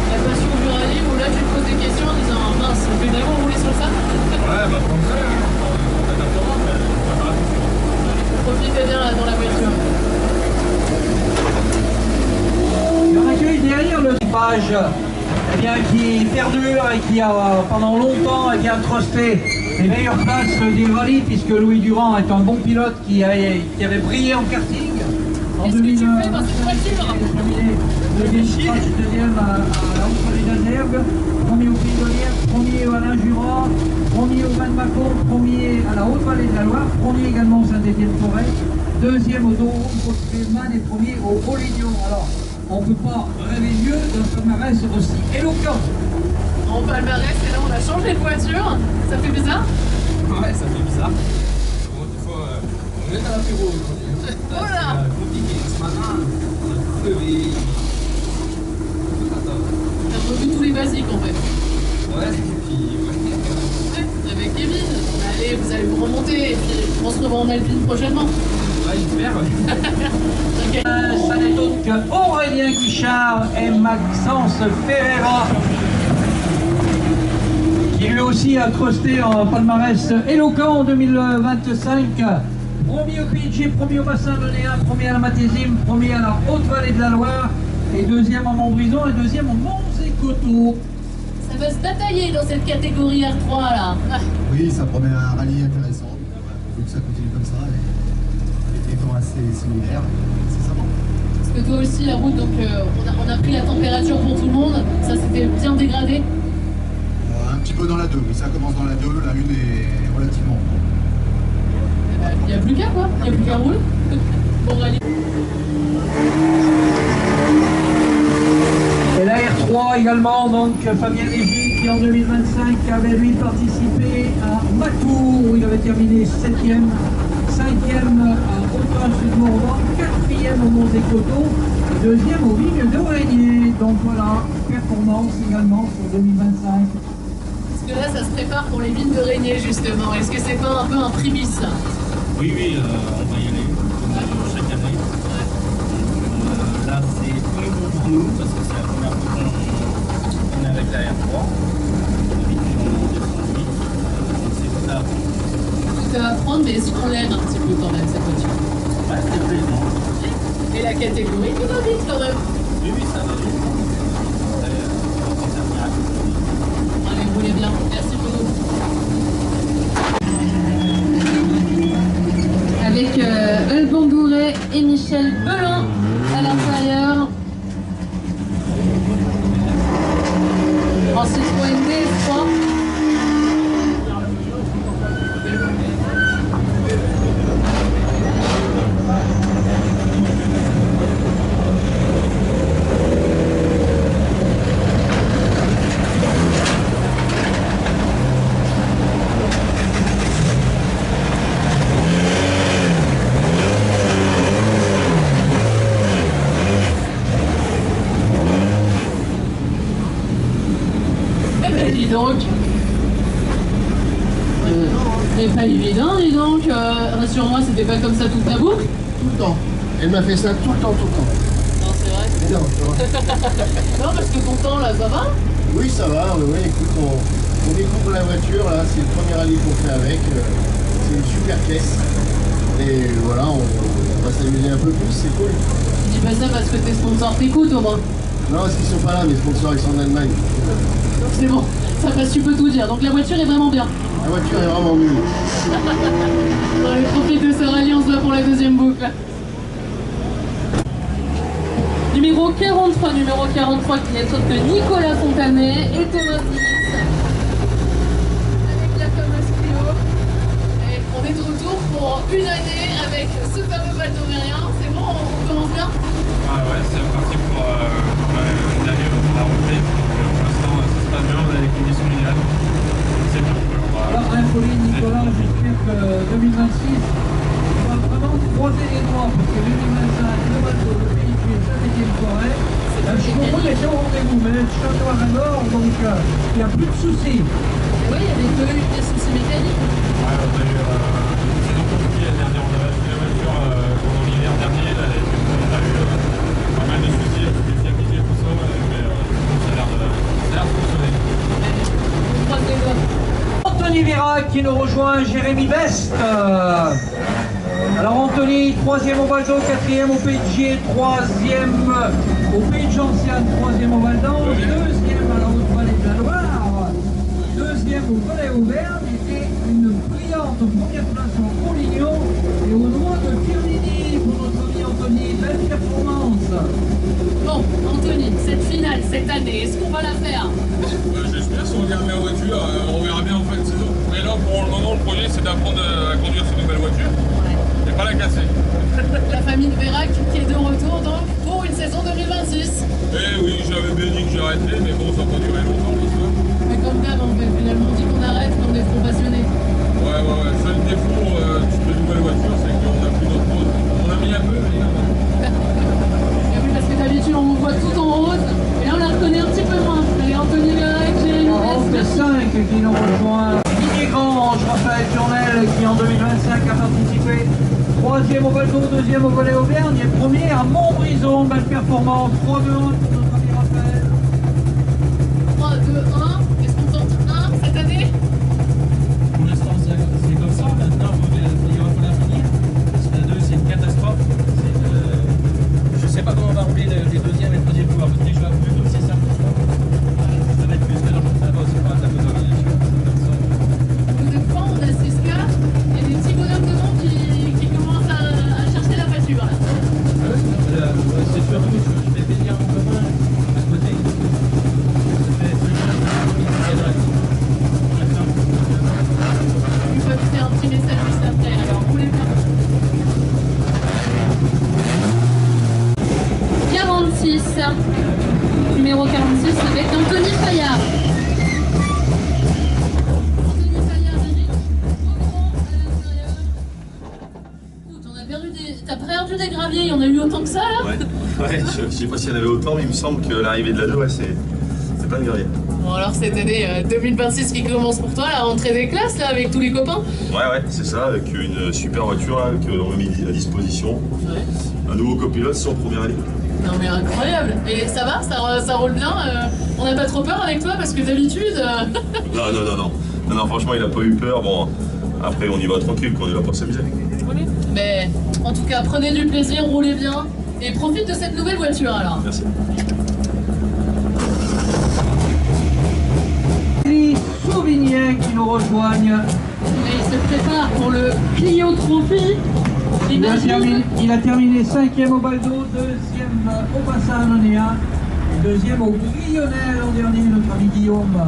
La passion du rallye où là tu te poses des questions en disant mince, on fait vraiment rouler sur le sable? Ouais, bah comme ça, on adaptera, mais on va faire attention. Profitez bien là dans la voiture. On accueille derrière le page qui perdure et qui a pendant longtemps trusté les meilleures places des rallyes, puisque Louis Durand est un bon pilote qui avait brillé en karting. En 2001, il a terminé deuxième à la Haute-Vallée d'Azergue, premier au Pays de Liège, premier au Alain Jura, premier au Van Macon, premier à la Haute-Vallée de la Loire, premier également au Saint-Étienne-Forêt, deuxième au Doron, Côte-Félman et premier au Haut-Lignon. Alors, on ne peut pas rêver mieux d'un palmarès aussi éloquent. En palmarès, et là on a changé de voiture, ça fait bizarre? Ouais, ça fait bizarre. Bon, des fois, on est à l'apéro aujourd'hui. Voilà. C'est compliqué. Ce matin, on a tout levé. T'as revu tous les basiques en fait. Ouais, et puis, ouais. Avec Kevin, allez, vous allez vous remonter, et puis on se revoit en Alpine prochainement. Ouais, j'espère, ouais. Ça n'est autre que Aurélien Guichard et Maxence Ferreira, qui lui aussi a trusté en palmarès éloquent en 2025. Premier au PG, premier au bassin lyonnais, premier à la Matésime, premier à la Haute-Vallée de la Loire, et deuxième en Montbrison et deuxième au Mons-et-Coteaux. Ça va se batailler dans cette catégorie R3 là. Oui, ça promet un rallye intéressant. Il faut que ça continue comme ça. Et des temps assez similaires. C'est sympa. Parce que toi aussi, la route, donc on a pris la température pour tout le monde. Ça s'était bien dégradé. Un petit peu dans la 2, mais ça commence dans la 2. La 1 est relativement. Il n'y a plus qu'à quoi. Il n'y a plus qu'à rouler. Bon rallye. Et la R3 également, donc Fabien Légy qui en 2025 avait lui participé à Matour où il avait terminé 7e, 5e à Autun-Sud-Morvan, 4e au Mons-et-Coteaux, 2e au Vignes de Régnier. Donc voilà, performance également pour 2025. Parce que là, ça se prépare pour les vignes de Régnier justement. Est-ce que c'est pas un peu un prémisse là? Oui, on va y aller chaque année. Là, c'est nouveau pour nous parce que c'est la première fois qu'on est avec la R3. C'est tout à apprendre. Tout à apprendre, mais est-ce qu'on l'aime un petit peu quand même cette voiture? Ouais, c'est plaisant. Et la catégorie, tout va vite quand même. Oui, ça va vite. Allez, roulez bien. Merci beaucoup. Avec Alban Gouret et Michel Belin à l'intérieur. En Citroën DS3. Dis donc, pas évident, dis donc. Rassure-moi, c'était pas comme ça toute la boucle. Tout le temps. Elle m'a fait ça tout le temps. Non, c'est vrai. Mais non, ça va. Non, parce que ton temps là, ça va? Oui, ça va. Oui, écoute, on découvre la voiture, là. C'est le premier rallye qu'on fait avec. C'est une super caisse. Et voilà, on va s'amuser un peu plus, c'est cool. Tu dis pas ça parce que tes sponsors t'écoutent au moins. Non, parce qu'ils sont pas là, mes sponsors, ils sont en Allemagne. C'est bon, ça passe, tu peux tout dire. Donc la voiture est vraiment bien. La voiture est vraiment nulle. Allez, profite de ce rallye, on se voit pour la deuxième boucle. Numéro 43 qui est autre que Nicolas Fontanet et Thomas Phillips. Avec la fameuse Clio. Et on est de retour pour une année avec ce fameux Valdomérien. C'est bon, on commence bien? Ah ouais, c'est parti pour une année où on va rentrer. Pour l'instant, ça se passe bien, on a les conditions idéales. C'est bien. Alors, Pauline, Nicolas, j'espère que 2026, on va vraiment croiser les doigts parce que 2025, le bateau, le véhicule, ça c'était une soirée. Je comprends que c'est au rendez-vous, mais le château à mort, donc il n'y a plus de soucis. Oui, il y avait pas eu des soucis mécaniques. Ouais, on a eu une saison compliquée l'année dernière. On avait acheté la voiture pendant l'hiver dernier. Là, on a eu pas mal de soucis avec les fiabilités et tout ça. Mais ça a l'air de fonctionner. On croise les doigts. Anthony Virac qui nous rejoint, Jérémy Best. Alors Anthony, 3e au Valdo, 4e au PG, 3e au Pays de Gentiane, 3e au Val d'Anse, 2e à la Haute-Vallée de la Loire, 2e au Valais Auvergne et une brillante première place en Collignon et au droit de Firmini pour notre ami Anthony. Belle performance. Bon, Anthony, cette finale, cette année, est-ce qu'on va la faire? J'espère, si on regarde la voiture, on verra bien en fin de saison. Mais là, pour le moment, le projet, c'est d'apprendre à conduire cette nouvelle voiture et pas la casser. La famille de Vérac qui est de retour donc pour une saison 2026. Eh oui, j'avais bien dit que j'arrêtais, mais bon, ça n'a pas duré longtemps, l'histoire. Mais comme d'hab, on fait finalement dit qu'on arrête, qu'on est trop passionné. Ouais. Seul défaut de nouvelle voiture, c'est qu'on a plus notre rose. On a mis un peu, mais Et oui, parce que d'habitude, on vous voit tout en rose, et là, on la reconnaît un petit peu moins. Allez, Anthony Vérac, Jérémy Best. 45 qui nous rejoint. Didier Grange, Raphaël Tournel qui en 2025 a participé. 3e au Valdo, 2e au Valais Auvergne et 1er à Montbrison. Belle performance. 3-2-1 pour notre ami Raphaël. 3, 2, 1. Est-ce qu'on tente 1 cette année? Pour l'instant, c'est comme ça. Maintenant, il va falloir finir. Parce que la 2, c'est une catastrophe. Je ne sais pas comment on va rouler les deuxième et le troisième tours. Parce que je vais plus comme c'est ça. Ça va être plus que l'argent de là-bas. C'est pas la motorisation. De fois, on a 6 quarts et des petits bonhommes de monde qui commencent à chercher la voiture. Là. C'est sûr que je vais venir en commun à côté. Ça fait plus de Tu peux me faire un petit message juste après. Alors, roulez bien. 46. Numéro 46 avec Anthony Fayard. T'as perdu des graviers, il y en a eu autant que ça là? Ouais, je sais pas s'il y en avait autant, mais il me semble que l'arrivée de la 2, ouais, c'est pas de gravier. Bon alors cette année 2026 qui commence pour toi, la rentrée des classes là avec tous les copains? Ouais, c'est ça, avec une super voiture là, qu'on a mis à disposition. Ouais. Un nouveau copilote, son premier rallye. Non mais incroyable. Et ça va, ça roule bien, on n'a pas trop peur avec toi parce que d'habitude... Non, franchement il a pas eu peur, bon, après on y va tranquille, qu'on est là pour s'amuser. Mais en tout cas, prenez du plaisir, roulez bien et profite de cette nouvelle voiture alors. Merci. Les Sauvigniens qui nous rejoignent. Et il se prépare pour le Clio Trophy. Il a terminé 5e au Baldo, 2e au Bassin Anonéen et 2e au Grillonnet l'an dernier, notre ami Guillaume.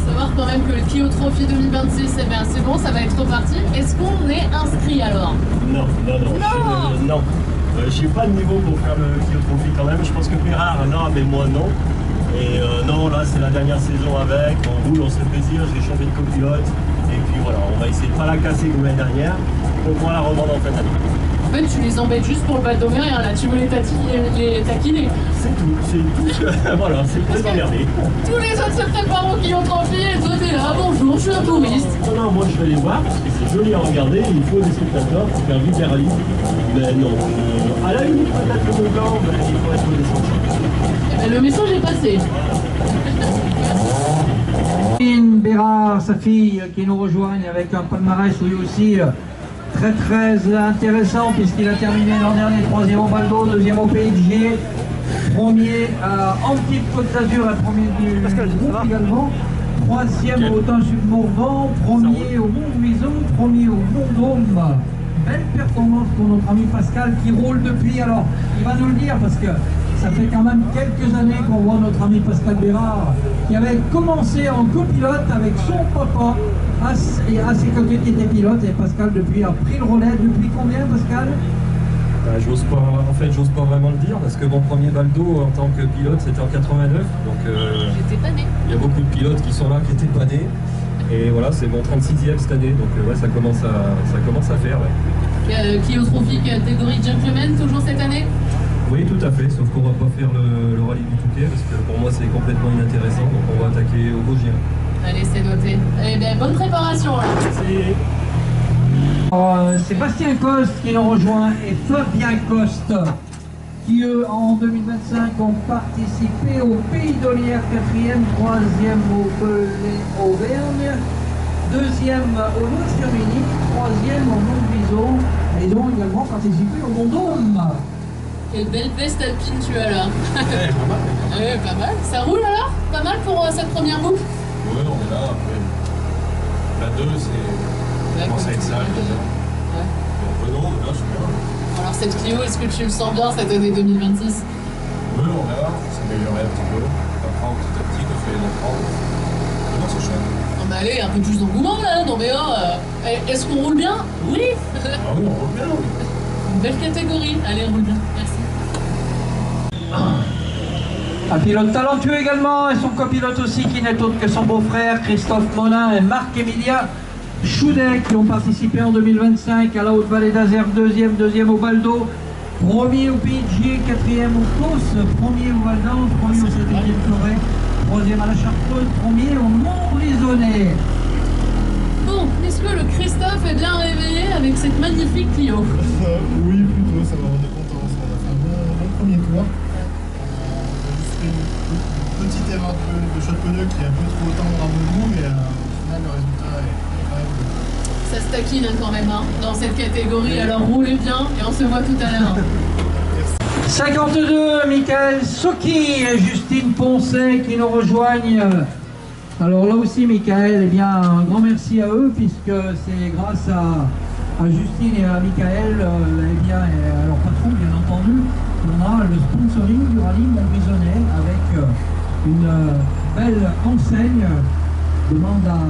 Savoir quand même que le Clio Trophy 2026, eh bien, c'est bon, ça va être reparti. Est-ce qu'on est inscrit alors? Non. J'ai pas de niveau pour faire le Clio Trophy quand même. Je pense que Gérard, non, mais moi non. Et non, là c'est la dernière saison avec. On roule, on se fait plaisir. J'ai changé de copilote. Et puis voilà, on va essayer de pas la casser comme l'année dernière. Pour pouvoir la revendre en fin d'année. fait, tu les embêtes juste pour le Val d'Aumère, là, tu veux les taquiner. C'est tout. Voilà, c'est pour les emmerder. Tous les autres se préparent qui ont tranquille, et toi t'es là, bonjour, je suis un touriste. Non, moi je vais aller voir, parce que c'est joli à regarder, il faut des spectateurs pour faire vite les rallyes. Mais non, à la limite, peut-être le Mont-Blanc, il faut être descendu. Le message est passé. Bérard, sa fille, qui nous rejoignent avec un palmarès lui aussi très intéressant puisqu'il a terminé l'an dernier 3e au Baldo, 2e au Pays de Gier, 1er à Antibes-Côte d'Azur et 1er du groupe également, 3e au Autun-Sud-Morvan, 1er au Mont-Louison, 1er au Mont-Dôme. Belle performance pour notre ami Pascal qui roule depuis, alors il va nous le dire parce que ça fait quand même quelques années qu'on voit notre ami Pascal Bérard qui avait commencé en copilote avec son papa à ses côtés qui était pilote, et Pascal depuis a pris le relais. Depuis combien, Pascal? J'ose pas vraiment le dire parce que mon premier Baldo en tant que pilote c'était en 89, donc j'étais pas né. Il y a beaucoup de pilotes qui sont là qui n'étaient pas nés, et voilà, c'est mon 36e cette année, donc ouais, ça commence à faire. Ouais. Clio Trophy catégorie Gentleman toujours cette année? Oui, tout à fait, sauf qu'on va pas faire le rallye du Touquet parce que pour moi c'est complètement inintéressant, donc on va attaquer au Vosgien. Allez, c'est noté. Eh bien, bonne préparation là. Sébastien Coste qui nous rejoint et Fabien Coste qui eux en 2025 ont participé au Pays d'Olière, 4e, 3e au Belay-Auvergne, 2e au Lot-sur-Minique, 3e au Mont-Bison, et ils ont également participé au Mont-Dôme. Quelle belle veste alpine tu as là. Ouais, pas mal. Ça roule alors? Pas mal pour cette première boucle? Ouais, on est là. Après, la 2, c'est commence à être sale déjà. Ouais. Et Renault, là, super. Alors cette Clio, est-ce que tu le sens bien cette année 2026? Oui, on verra. Faut s'améliorer un petit peu. On apprend petit à petit, on fait les apprendre. Non, c'est chouette. Non mais allez, un peu plus d'engouement là, non mais est-ce qu'on roule bien? Oui. Ah oui, on roule bien, oui. Une belle catégorie. Allez, on roule bien. Merci. Un pilote talentueux également, et son copilote aussi qui n'est autre que son beau-frère Christophe Monin et Marc-Emilia Choudet qui ont participé en 2025 à la Haute-Vallée d'Azergues, 2e au Baldo, 1er au Pays de Gier, 4e au Causse, 1er au Val d'Anse, 1er au Saint-Étienne-Forêt, 3e à la Chartreuse, 1er au Montbrisonnais. Bon, est-ce que le Christophe est bien réveillé avec cette magnifique Clio? Oui, plutôt, ça va, on est content. On a fait un bon premier tour. Une petite erreur de shot pneu qui est un peu trop tendre à mon goût, mais au final le résultat est quand même good. Ça se taquine quand même hein, dans cette catégorie, alors roulez bien et on se voit tout à l'heure. 52, Michael Soki et Justine Poncet qui nous rejoignent. Alors là aussi, Michael, eh bien, un grand merci à eux puisque c'est grâce à Justine et à Michael, eh bien, et à leur patron bien entendu, on a le sponsoring du rallye Montbrisonnais avec une belle enseigne. Demande à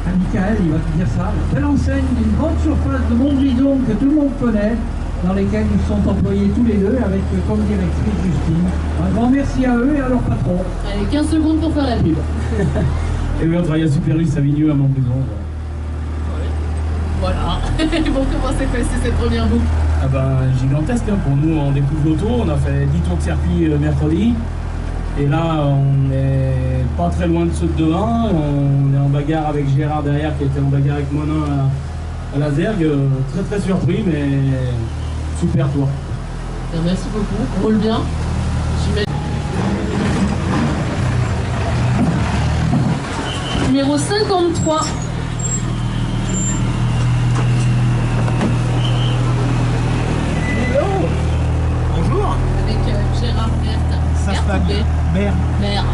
Michael, il va te dire ça. La belle enseigne d'une grande surface de Montbrison que tout le monde connaît, dans lesquels ils sont employés tous les deux avec comme directrice Justine. Un grand merci à eux et à leur patron. Allez, 15 secondes pour faire la pub. Et oui, on travaille à Super U, Savigny, à Montbrison. Voilà. Bon, comment s'est passée cette première boucle? Ah ben, gigantesque, hein. Pour nous, on découvre l'auto, on a fait 10 tours de circuit mercredi. Et là, on est pas très loin de ceux de 1. On est en bagarre avec Gérard derrière, qui était en bagarre avec Monin à la Zergue. Très très surpris, mais super tour. Merci beaucoup. On roule bien. Numéro 53. Bonjour. Avec Gérard Berthe. Ça se passe bien. Mère.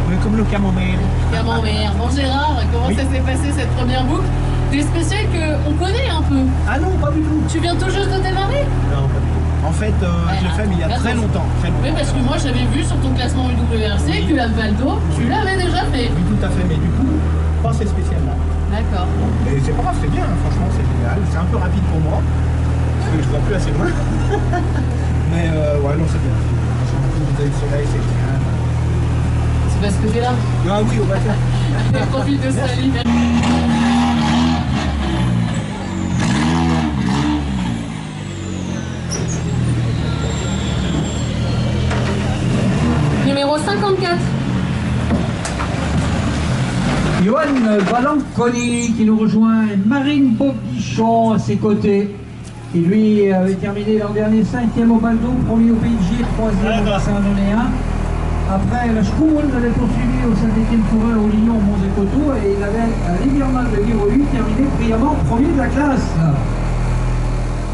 Oui, comme le camembert. Camembert. Bon Gérard, comment ça s'est passé cette première boucle? Des spéciales qu'on connaît un peu. Ah non, pas du tout. Tu viens tout juste de démarrer? Non, pas du tout. En fait, je l'ai fait mais il y a très longtemps. Oui, parce que moi j'avais vu sur ton classement UWRC que la Valdo, tu l'avais déjà fait. Oui, tout à fait, mais du coup, pas cette spéciale-là. D'accord. Et c'est pas grave, c'est bien, hein, franchement, c'est génial. C'est un peu rapide pour moi, parce que je vois plus assez loin. Mais ouais, non, c'est bien. J'ai beaucoup de bouteilles de soleil, c'est bien. C'est parce que t'es là. Ah oui, on va faire. Profite de ça, Lina. 54. Johan Valanconi qui nous rejoint, et Marine Bobichon à ses côtés, qui lui avait terminé l'an dernier 5e au Baldo, premier au PIG, 3e au Saint-Donéen. Après, la Schkoun l'avait poursuivi au Saint-Étienne-Forêt, au Lyon, au Mont-Zécoto, et il avait à l'hivernal de Viroyu terminé brillamment premier de la classe.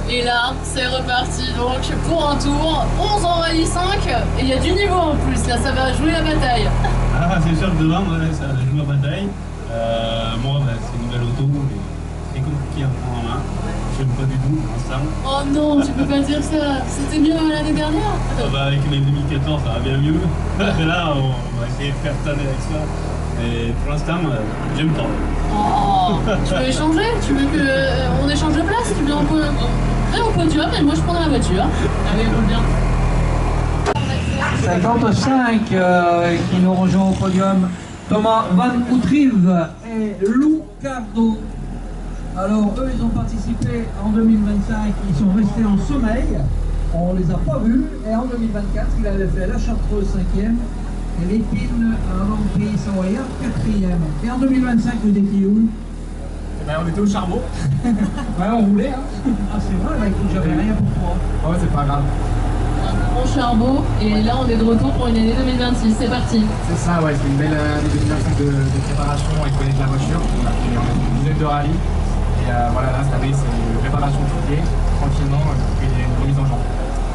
Et là, c'est reparti donc pour un tour, 11 en rallye 5, et il y a du niveau en plus, là ça va jouer la bataille. Ah, c'est sûr que devant, ça joue la bataille. Moi, c'est une nouvelle auto, c'est compliqué à prendre en main. J'aime pas du tout pour l'instant. Oh non, tu peux pas dire ça, c'était mieux l'année dernière. Avec les 2014, ça va bien mieux. Mais là, on va essayer de faire cette année avec ça. Et pour l'instant, j'aime pas. Oh, tu veux échanger? Tu veux qu'on échange de place? Tu veux un peu au podium et moi je prendrai la voiture. Allez, roule bien. 55 qui nous rejoint au podium, Thomas Van Outrive et Lou Cardo. Alors eux ils ont participé en 2025, ils sont restés en sommeil, on les a pas vus, et en 2024 il avait fait la Chartreuse 5e et l'Épine avant le Pays Savoyard 4e. Et en 2025 vous étiez où? On était au charbon. Ouais, on roulait hein. Ah c'est vrai, bah écoute, j'avais rien pour toi. Ouais, c'est pas grave. Bon charbon, et là on est de retour pour une année 2026, c'est parti. C'est ça, ouais, c'est une belle année 2025 de préparation et connaître la voiture. On a fait une dizaine de rallye. Et voilà, là, cette année, c'est une préparation tout pied, tranquillement, puis il y a une remise en jambe.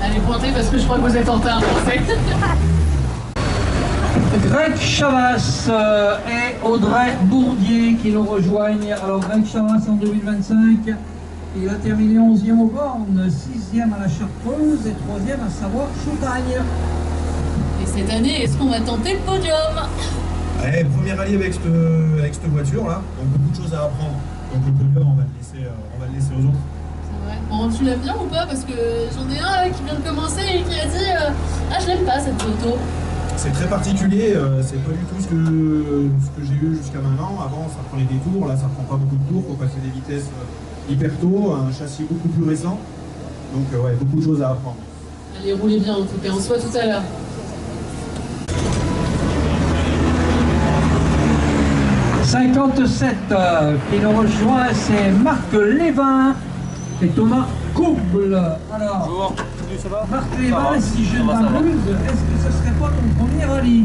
Allez, pointez parce que je crois que vous êtes en retard, français. Greg Chavas et Audrey Bourdier qui nous rejoignent. Alors Greg Chavas en 2025, il a terminé 11e au Born, 6e à la Chartreuse et 3e à Savoie-Chautagne. Et cette année, est-ce qu'on va tenter le podium? Ouais, premier rallye avec cette voiture là, donc beaucoup de choses à apprendre. Donc le podium, on va le laisser aux autres. C'est vrai. Bon, tu l'aimes bien ou pas? Parce que j'en ai un qui vient de commencer et qui a dit ah, je l'aime pas cette auto. C'est très particulier, c'est pas du tout ce que j'ai eu jusqu'à maintenant. Avant, ça prenait des tours, là ça prend pas beaucoup de tours, faut passer des vitesses hyper tôt, un châssis beaucoup plus récent. Donc ouais, beaucoup de choses à apprendre. Allez, roulez bien en tout cas, on se voit tout à l'heure. 57 qui nous rejoint, c'est Marc Lévin et Thomas Couble. Alors, bonjour. Ça va? Marc Lévin, si je ne m'abuse, est-ce que ce serait pas ton premier rallye?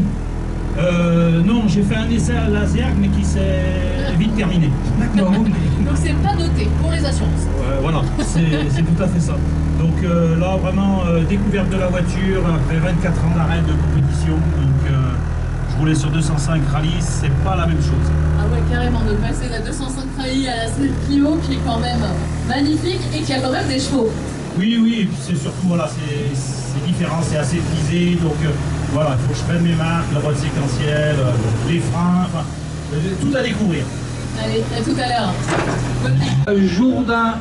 Non, j'ai fait un essai à la Zerg, mais qui s'est vite terminé. D'accord. Donc c'est pas noté pour les assurances. Voilà, c'est tout à fait ça. Donc là, vraiment, découverte de la voiture, après 24 ans d'arrêt de compétition. Donc je roulais sur 205 rallye, c'est pas la même chose. Ah ouais, carrément, de passer de la 205 rallye à la Snap Clio, qui est quand même magnifique et qui a quand même des chevaux. Oui, et puis c'est surtout, voilà, c'est différent, c'est assez frisé, donc voilà, il faut que je prenne mes marques, la boîte séquentielle, les freins, enfin, tout à découvrir. Allez, à tout à l'heure. Jourdain,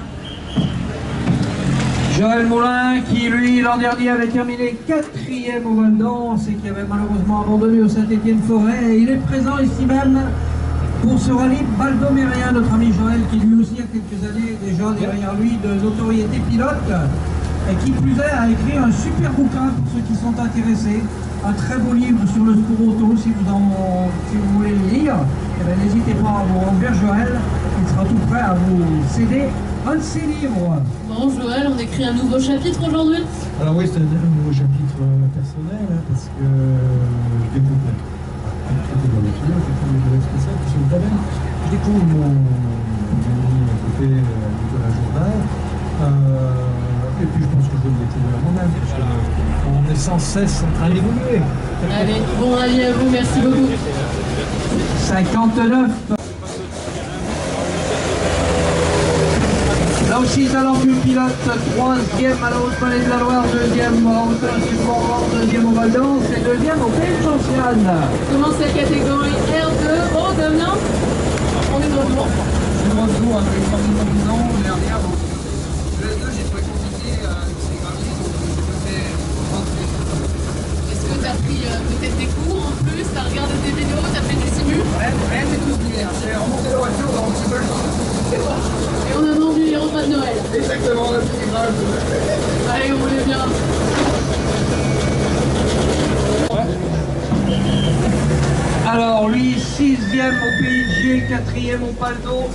Joël Moulin, qui lui l'an dernier avait terminé 4e au Val d'Anse et qui avait malheureusement abandonné au Saint-Étienne-Forêt. Il est présent ici même pour ce rallye baldomérien, notre ami Joël, qui lui aussi a quelques années déjà derrière lui de notoriété pilote, et qui plus est a écrit un super bouquin pour ceux qui sont intéressés, un très beau livre sur le sport auto, si vous voulez le lire, n'hésitez pas à vous rendre vers Joël, il sera tout prêt à vous céder un de ses livres. Bon Joël, on écrit un nouveau chapitre aujourd'hui? Alors oui, c'est un nouveau chapitre personnel, hein, parce que je découvre je découvre mon ami à côté Nicolas Jourdain, et puis je pense que je vais le découvrir moi-même, parce qu'on est sans cesse en train d'évoluer. Allez, bon rallye à vous, merci beaucoup. 59. Là aussi, talentueux pilote, 3e à la Haute-Vallée de la Loire, 2e en Haute-Vallée, 2e au Val d'Anse et 2e au Pays de Gentiane. Comment c'est la catégorie R2? Oh, Damien, on est de retour. Je suis de retour avec les 30 ans, dernière. Le S2, j'ai trouvé compliqué, c'est gravier, donc je fais rentrer. Est-ce que tu as pris peut-être des cours en plus? Tu as regardé des vidéos? Tu as fait du simu? Rien du tout ce l'hiver. J'ai remonté la voiture dans un petit peu. Et on a vendu les repas de Noël. Exactement, le petit grave. Allez, on est bien. Montpellier, 4e au Paldo,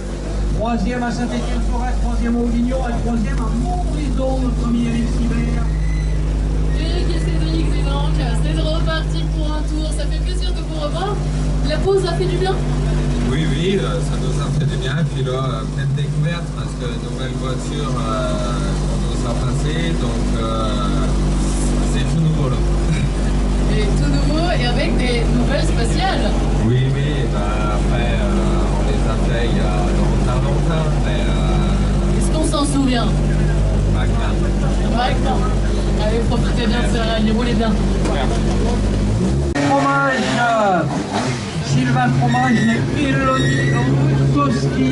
3e à Saint-Étienne-Forêt, 3e au Lignon et 3e à Montbrison, notre ami Eric Sibert. Eric et Cédric, c'est donc, c'est reparti pour un tour. Ça fait plaisir de vous revoir. La pause a fait du bien? Oui, oui, ça nous a fait du bien. Et puis là, pleine découverte parce que nouvelle voiture qu'on nous a passée, donc c'est tout nouveau là. Et tout nouveau et avec des nouvelles spatiales. Oui, oui, après on les a fait il y a longtemps, mais... Est-ce qu'on s'en souvient? Magna. Allez, profitez bien de ce rallye, roulez bien. Fromage, Sylvain Fromage, les Elodie Rutkowski,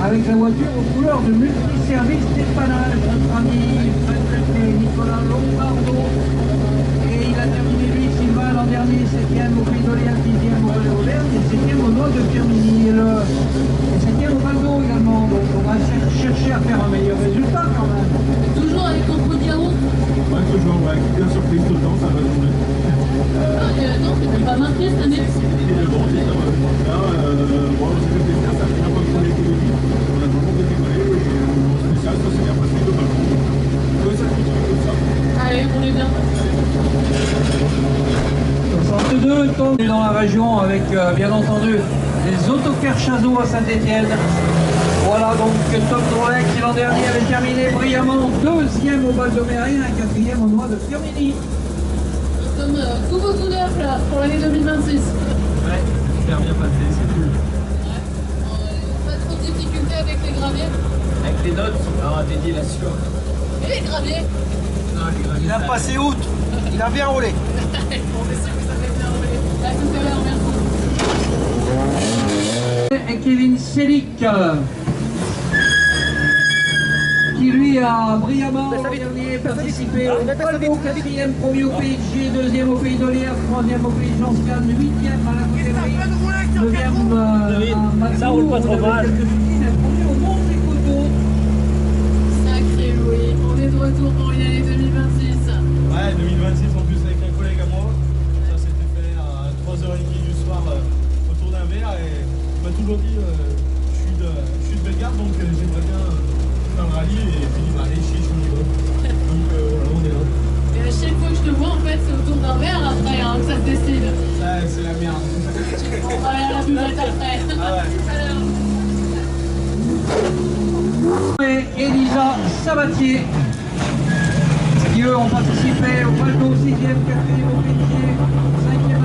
avec la voiture aux couleurs de multiservice dépannage, notre ami Nicolas Lombardo. Et il a terminé lui, Sylvain, l'an dernier, 7e au Pays d'Oléa, 10e au Val-d'Auvergne et 7e au Noix de Firminy. Et 7e au Valdo également. Donc on va chercher à faire un meilleur résultat quand même. Toujours avec ton produit à roue? Ouais, toujours, ouais. Bien surprise tout le temps, ça va tourner. Non, tu n'es pas marqué cette année? Bon, c'est ça va. Là, bon, c'est le plaisir, ça fait un peu qu'on est écologique. On a vraiment décollé et spécial, ça s'est bien passé globalement. Oui, ça continue comme ça. Allez, on est bien. 62 tonnes dans la région avec bien entendu les autocars Chazot à Saint-Étienne. Voilà donc Tom Drolet qui l'an dernier avait terminé brillamment 2e au Val-d'Auvergne et 4e au Noix de Firminy. Nous sommes tout beau tout neuf là pour l'année 2026. Ouais, super bien passé, c'est cool. Pas trop de difficultés avec les graviers? Avec les notes, alors dédié là-dessus. Et les graviers? Non, les graviers. Il a passé outre, il a bien roulé. Bon, mais sûr que ça fait bien rouler. À tout à l'heure, merci. Et Kevin Selick qui lui a brillamment dernier participé au Paldo, 4e, premier au Pays de G, 2e au Pays d'Oléa, 3e au Pays de Jean-Scan, 8e à la Coutellerie, 9e à Matou, ça roule pas trop mal. Premier au Mont-des-Coteaux. Sacré Louis, on est de retour pour une année 2026. Ouais, 2026 en plus avec un collègue à moi. Ça s'était fait à 3h30 du soir autour d'un verre et il m'a toujours dit je suis de Bellegarde donc j'aimerais bien faire le rallye et puis il m'a allé chiche au niveau. Donc voilà, on est là. Et à chaque fois que je te vois, en fait, c'est autour d'un verre après hein, que ça se décide. Ouais, c'est la merde. On va aller à la buvette après. Ah ouais. Tout à l'heure. Et Elisa Sabatier qui eux ont participé au Paldo, 6e, 4e au Pétier, 5e